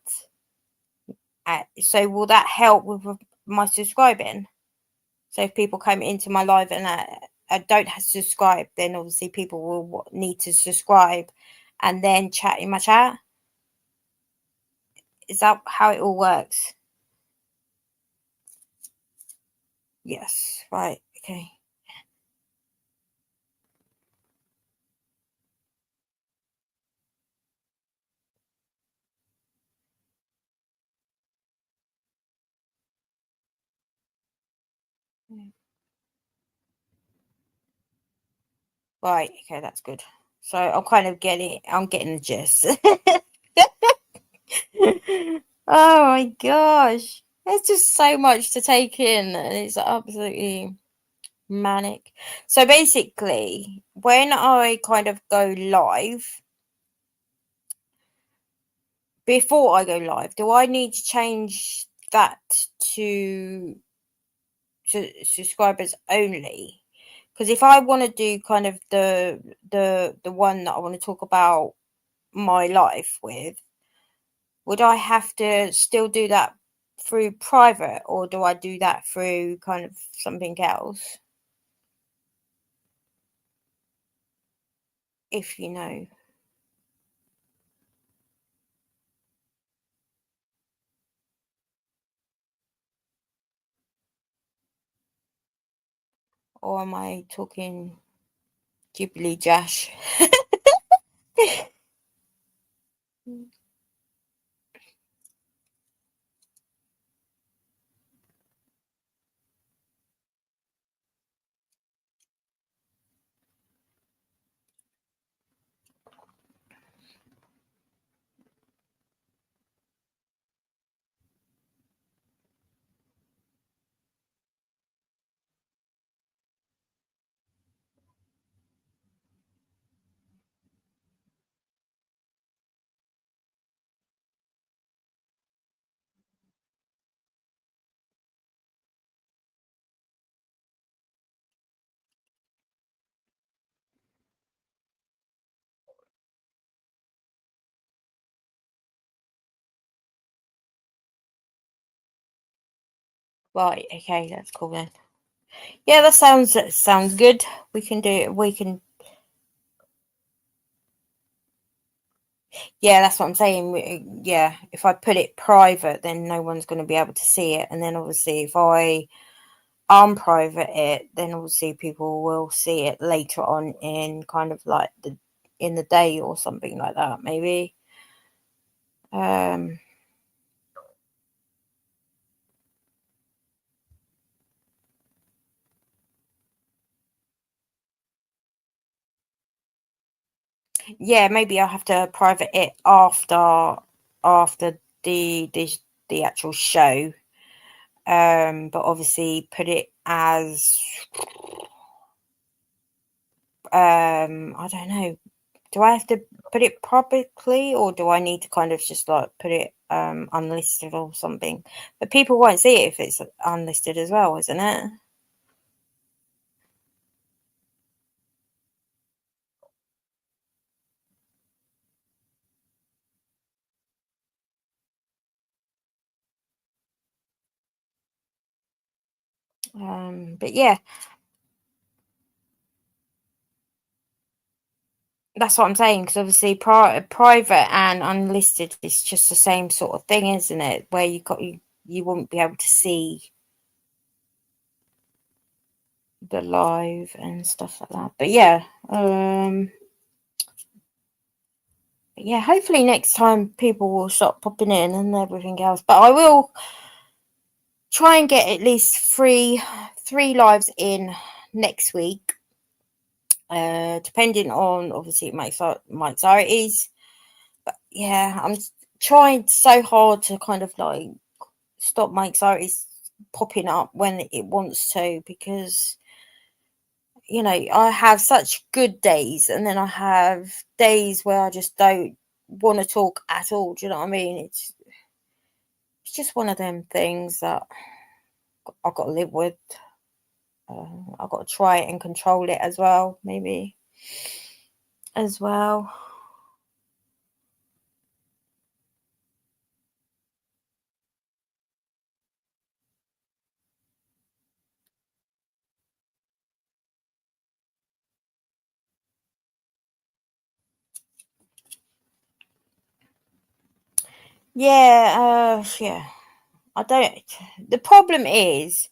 So will that help with my subscribing? So if people come into my live and I don't have to subscribe, then obviously people will need to subscribe and then chat in my chat. Is that how it all works? Yes. Right. Okay. Right. Okay. That's good. So I'm getting the gist. Oh my gosh. There's just so much to take in, and it's absolutely manic. So basically, when I kind of go live, before I go live, do I need to change that to subscribers only? Because if I want to do kind of the one that I want to talk about my life with, would I have to still do that through private, or do I do that through kind of something else? If you know. Or am I talking Ghibli Jash? Right, okay, that's cool then. Yeah, that sounds good. We can do it. We can. Yeah, that's what I'm saying. Yeah, if I put it private, then no one's going to be able to see it. And then obviously, if I unprivate it, then obviously people will see it later on in kind of like in the day or something like that, maybe. Um, yeah, maybe I'll have to private it after the actual show. But obviously put it as I don't know. Do I have to put it publicly, or do I need to kind of just like put it unlisted or something? But people won't see it if it's unlisted as well, isn't it? But yeah, that's what I'm saying, because obviously private and unlisted is just the same sort of thing, isn't it? Where you won't be able to see the live and stuff like that. But yeah, yeah, hopefully next time people will stop popping in and everything else. But I will try and get at least three lives in next week. Depending on obviously my anxieties. But yeah, I'm trying so hard to kind of like stop my anxieties popping up when it wants to, because I have such good days, and then I have days where I just don't want to talk at all. Do you know what I mean? It's just one of them things that I've got to live with. I've got to try it and control it as well, maybe as well. Yeah. I don't. The problem is,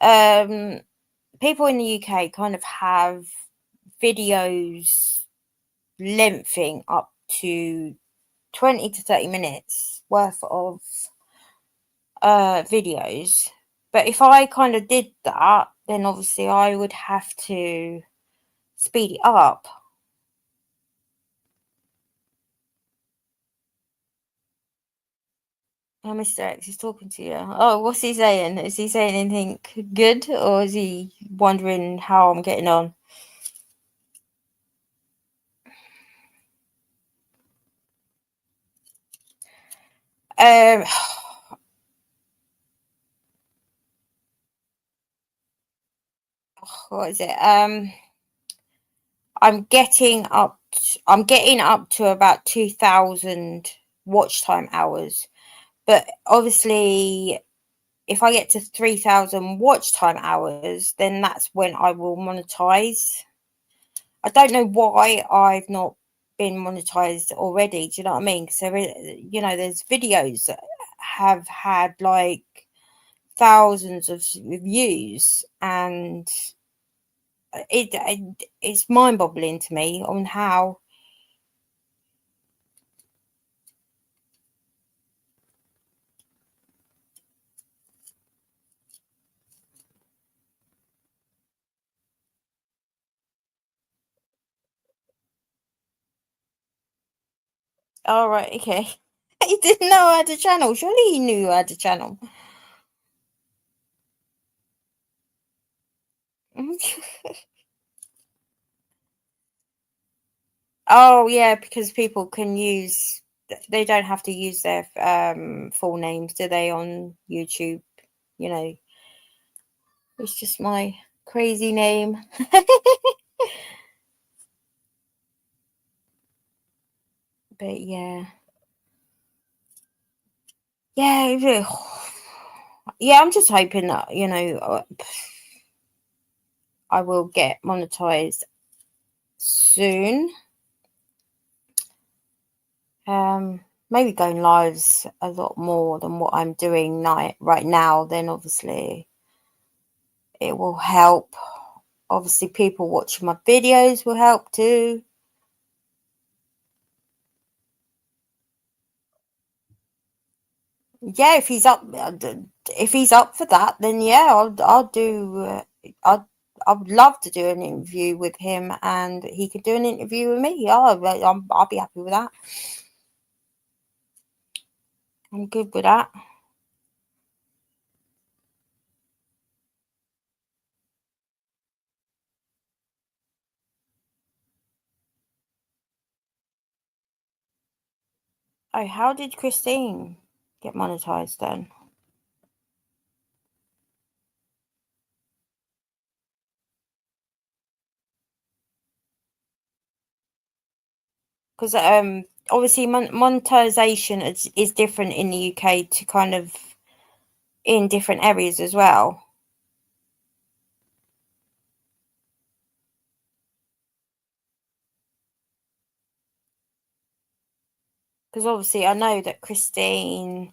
um, people in the UK kind of have videos lengthing up to 20 to 30 minutes worth of videos. But if I kind of did that, then obviously I would have to speed it up. Oh, Mr. X is talking to you. Oh, what's he saying? Is he saying anything good, or is he wondering how I'm getting on? Um, what is it? I'm getting up to about 2,000 watch time hours. But obviously, if I get to 3,000 watch time hours, then that's when I will monetize. I don't know why I've not been monetized already. Do you know what I mean? Because there's videos that have had like thousands of views, and it's mind-boggling to me on how. All right, okay. He didn't know I had a channel. Surely he knew I had a channel. Oh yeah, because people can use. They don't have to use their full names, do they, on YouTube? You know, it's just my crazy name. But yeah, yeah, yeah. I'm just hoping that I will get monetized soon. Maybe going lives a lot more than what I'm doing right now. Then obviously it will help. Obviously, people watching my videos will help too. Yeah, if he's up for that, then yeah, I'll do. I would love to do an interview with him, and he could do an interview with me. I'll be happy with that. I'm good with that. Oh, how did Christine get monetized then? Because obviously monetization is different in the UK to kind of in different areas as well. Because obviously I know that Christine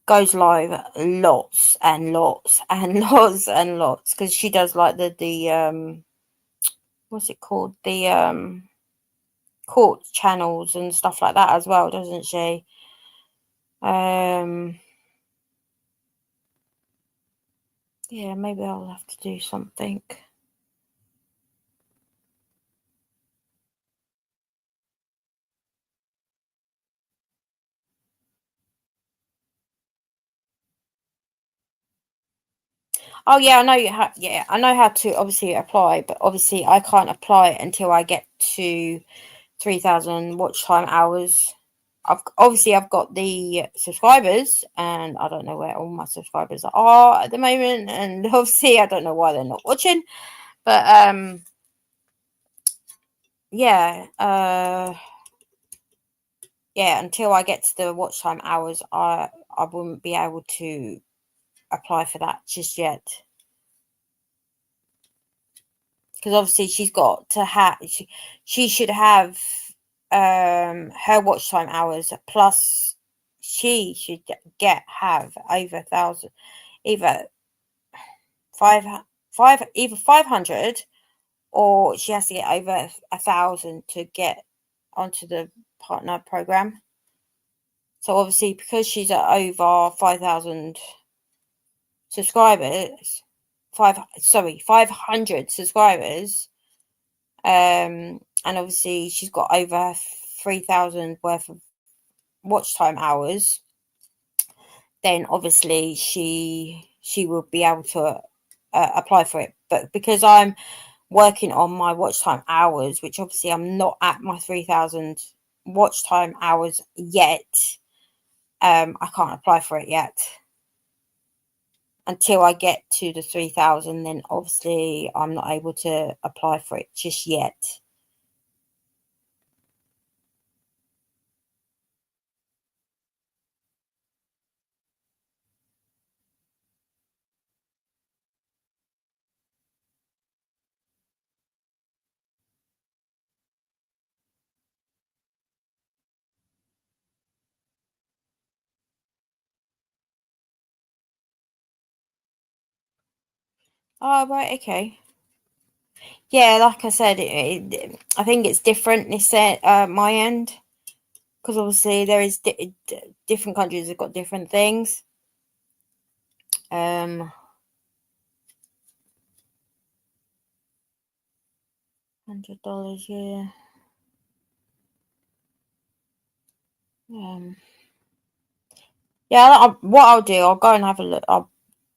goes live lots and lots and lots and lots, because she does like the what's it called, the court channels and stuff like that as well, doesn't she? Yeah, maybe I'll have to do something. Oh yeah, I know how to obviously apply, but obviously I can't apply it until I get to 3,000 watch time hours. I've got the subscribers, and I don't know where all my subscribers are at the moment, and obviously I don't know why they're not watching. But yeah, yeah, until I get to the watch time hours, I wouldn't be able to apply for that just yet. Because obviously she's got to have, she should have her watch time hours, plus she should have over 1,000, either five either 500, or she has to get over 1,000 to get onto the partner program. So obviously, because she's at over 5,000 subscribers, 500 subscribers, and obviously she's got over 3,000 worth of watch time hours, then obviously she will be able to apply for it. But because I'm working on my watch time hours, which obviously I'm not at my 3,000 watch time hours yet, I can't apply for it yet until I get to the 3,000. Then obviously I'm not able to apply for it just yet. Oh, right, okay. Yeah, like I said, I think it's different this my end, because obviously there is different countries have got different things. 100, yeah. Um, yeah. What I'll do, I'll go and have a look. I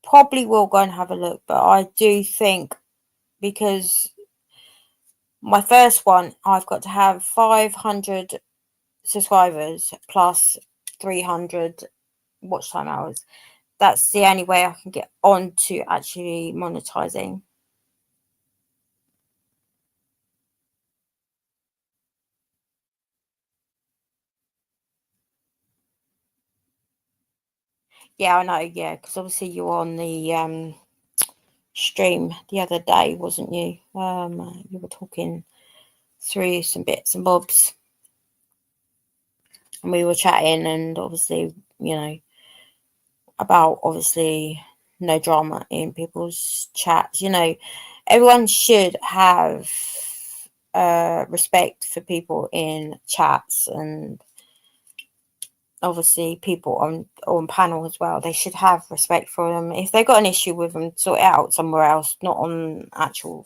probably will go and have a look, but I do think because my first one, I've got to have 500 subscribers plus 300 watch time hours. That's the only way I can get on to actually monetizing. Yeah, I know. Yeah, because obviously you were on the stream the other day, wasn't you? You were talking through some bits and bobs, and we were chatting, and obviously, about obviously no drama in people's chats. Everyone should have respect for people in chats, and obviously people on panel as well. They should have respect for them. If they got an issue with them, sort it out somewhere else, not on actual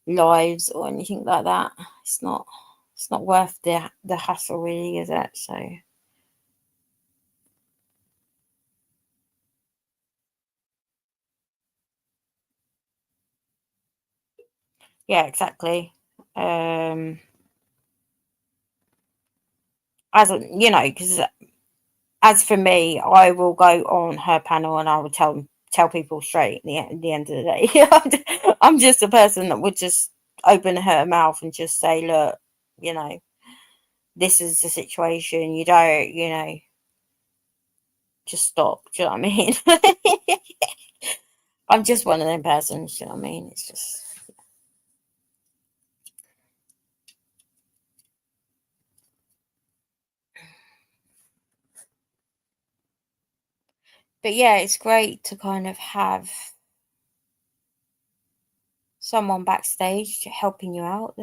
lives or anything like that. It's not worth the hassle, really, is it? So yeah, exactly. As because as for me, I will go on her panel and I will tell people straight at the end of the day. I'm just a person that would just open her mouth and just say, look, you know, this is the situation. You don't, just stop. Do you know what I mean? I'm just one of them persons. Do you know what I mean? It's just. But yeah, it's great to kind of have someone backstage helping you out.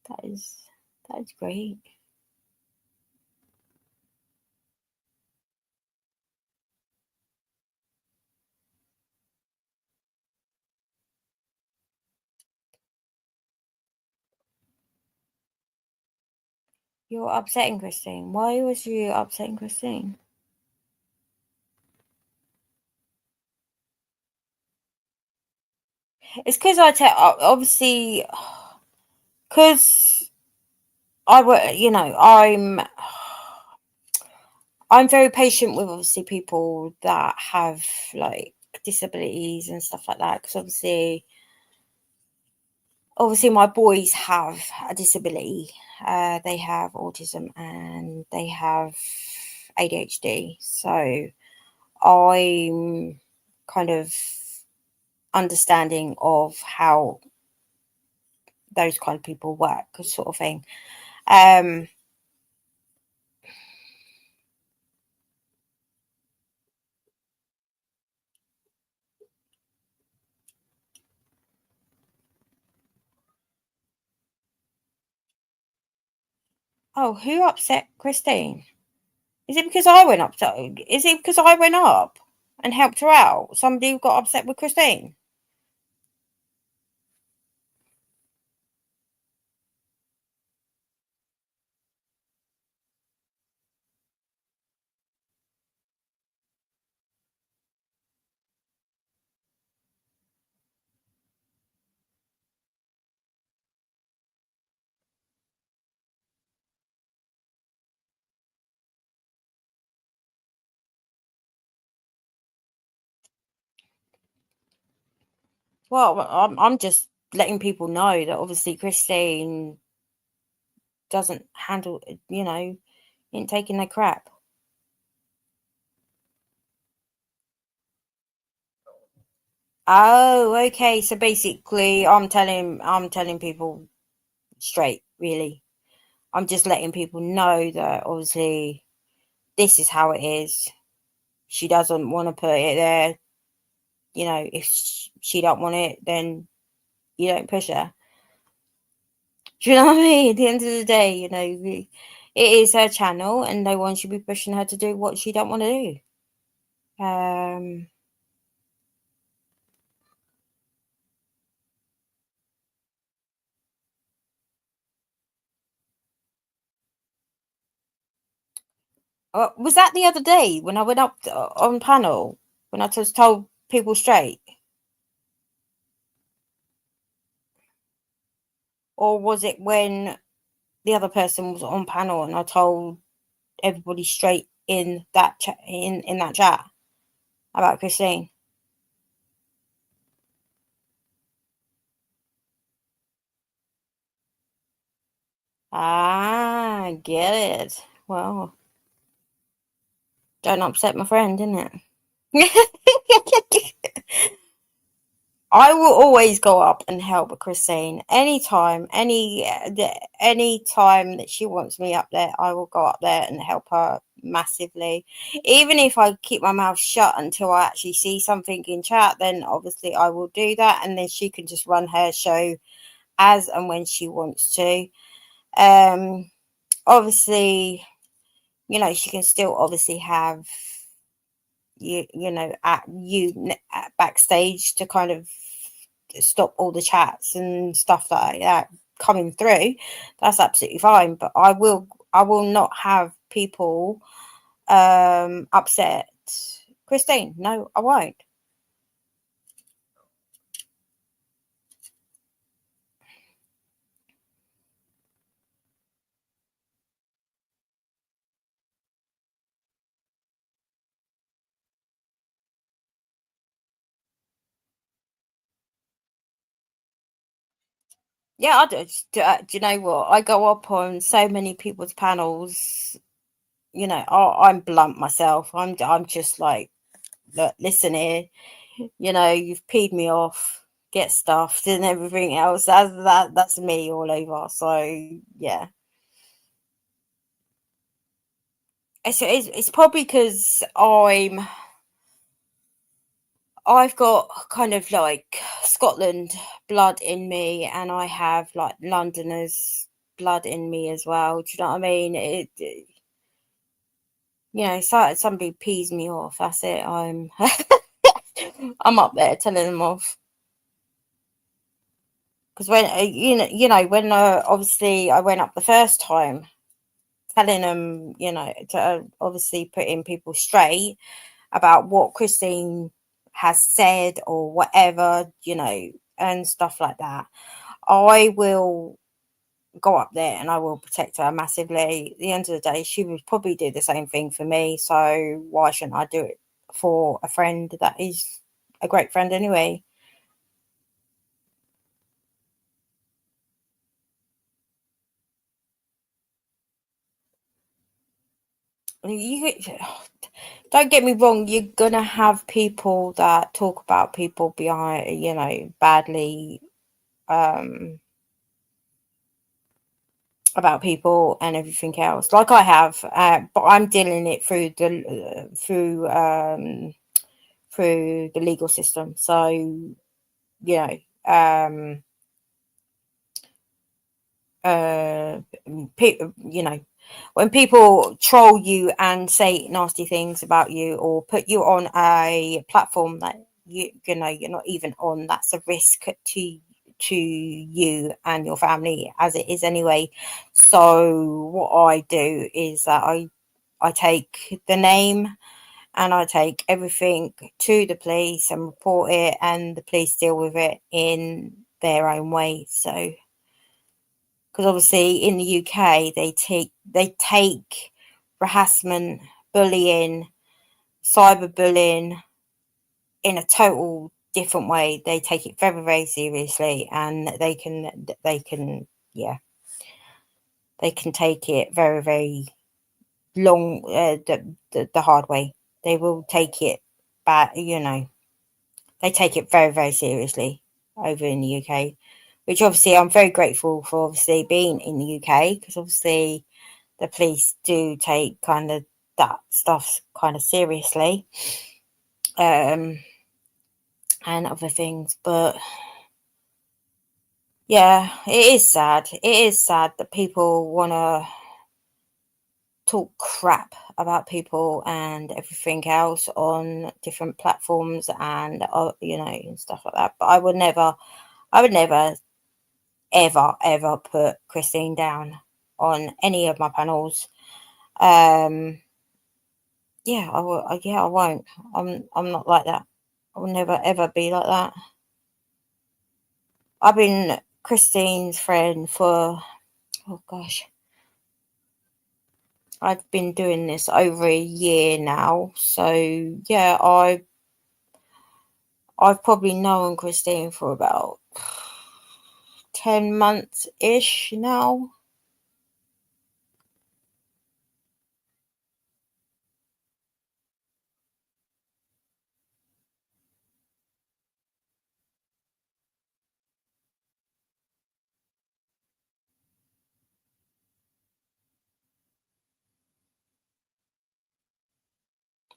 That is that is great. You're upsetting Christine. Why was you upsetting Christine? It's because I tell obviously because I were I'm very patient with obviously people that have like disabilities and stuff like that, because obviously my boys have a disability. They have autism and they have ADHD. So I'm kind of understanding of how those kind of people work, sort of thing. Um, oh, who upset Christine? Is it because I went up? Is it because I went up and helped her out? Somebody got upset with Christine? Well, I'm just letting people know that obviously Christine doesn't handle, ain't taking no crap. Oh, okay. So basically, I'm telling people straight, really. I'm just letting people know that obviously this is how it is. She doesn't want to put it there. If she don't want it, then you don't push her. Do you know what I mean? At the end of the day, it is her channel, and no one should be pushing her to do what she don't want to do. Was that the other day when I went up on panel when I just told people straight, or was it when the other person was on panel and I told everybody straight in that chat in that chat about Christine? Ah, get it. Well, don't upset my friend, innit? I will always go up and help Christine anytime, any time that she wants me up there. I will go up there and help her massively. Even if I keep my mouth shut until I actually see something in chat, then obviously I will do that, and then she can just run her show as and when she wants to. Obviously, she can still obviously have at backstage to kind of stop all the chats and stuff like that coming through. That's absolutely fine, but I will not have people upset Christine. No, I won't. Yeah, I do. Do you know what? I go up on so many people's panels. I'm blunt myself. I'm just like, look, listen here. You've peed me off. Get stuffed and everything else. That's me all over. So yeah, it's probably because I've got kind of like Scotland blood in me, and I have like Londoners blood in me as well. Do you know what I mean? So somebody pees me off. That's it. I'm up there telling them off. Because when when obviously I went up the first time, telling them to obviously putting people straight about what Christine has said or whatever, and stuff like that. I will go up there and I will protect her massively. At the end of the day, she would probably do the same thing for me. So why shouldn't I do it for a friend that is a great friend anyway? You don't get me wrong, you're gonna have people that talk about people behind, badly, um about people and everything else, like I have, but I'm dealing it through the legal system. So you know um uh when people troll you and say nasty things about you or put you on a platform that you're not even on, that's a risk to you and your family, as it is anyway. So what I do is that I take the name and I take everything to the police and report it, and the police deal with it in their own way. So because obviously in the UK they take harassment, bullying, cyberbullying in a total different way. They take it very, very seriously, and yeah, they can take it very, very long, the hard way. They will take it back, they take it very, very seriously over in the UK, which obviously I'm very grateful for, obviously being in the UK, because obviously the police do take kind of that stuff kind of seriously, and other things. But yeah, it is sad. It is sad that people want to talk crap about people and everything else on different platforms, and and stuff like that. But I would never, ever, ever put Christine down on any of my panels. Yeah, I will. Yeah, I won't. I'm not like that. I will never ever be like that. I've been Christine's friend for, oh gosh, I've been doing this over a year now. So yeah, I've probably known Christine for about 10 months ish now.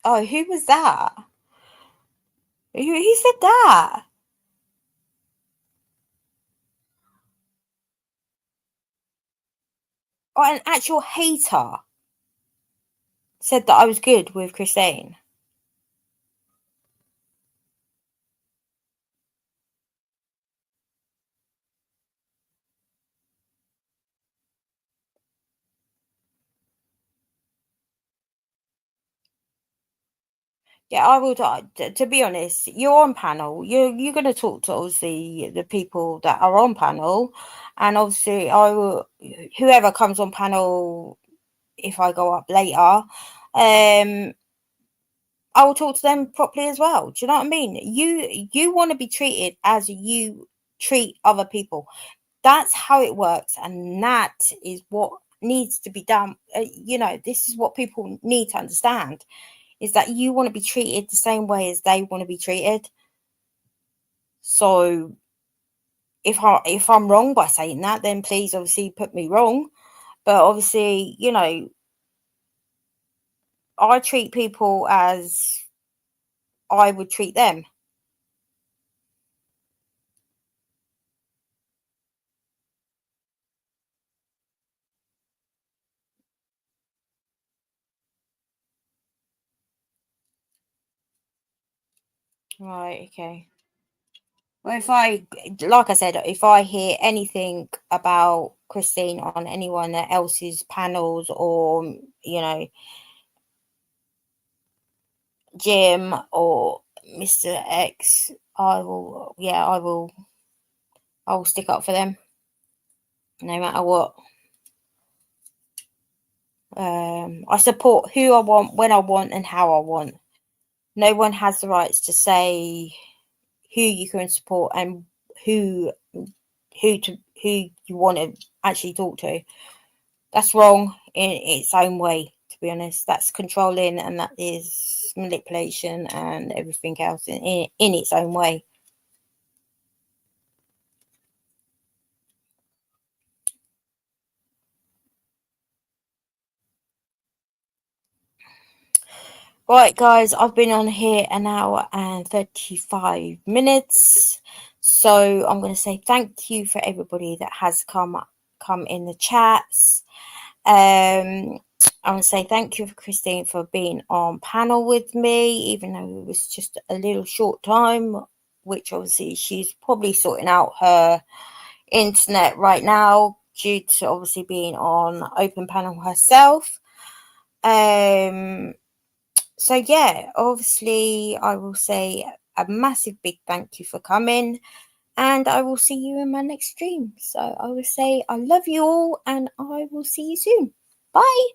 Oh, who was that? Who said that? Oh, an actual hater said that I was good with Christine. Yeah, I will. To be honest, you're on panel. You're going to talk to obviously the people that are on panel, and obviously I will. Whoever comes on panel, if I go up later, I will talk to them properly as well. Do you know what I mean? You want to be treated as you treat other people. That's how it works, and that is what needs to be done. This is what people need to understand, is that you want to be treated the same way as they want to be treated. So if I'm wrong by saying that, then please obviously put me wrong. But obviously, I treat people as I would treat them. Right, okay. Well, like I said, if I hear anything about Christine on anyone else's panels, or, Jim or Mr. X, I will stick up for them no matter what. I support who I want, when I want, and how I want. No one has the rights to say who you can support and who who you want to actually talk to. That's wrong in its own way, to be honest. That's controlling, and that is manipulation and everything else in its own way. Right, guys, I've been on here an hour and 35 minutes. So I'm going to say thank you for everybody that has come in the chats. I want to say thank you for Christine for being on panel with me, even though it was just a little short time, which obviously she's probably sorting out her internet right now due to obviously being on open panel herself. So yeah, obviously I will say a massive big thank you for coming, and I will see you in my next stream. So I will say I love you all, and I will see you soon. Bye.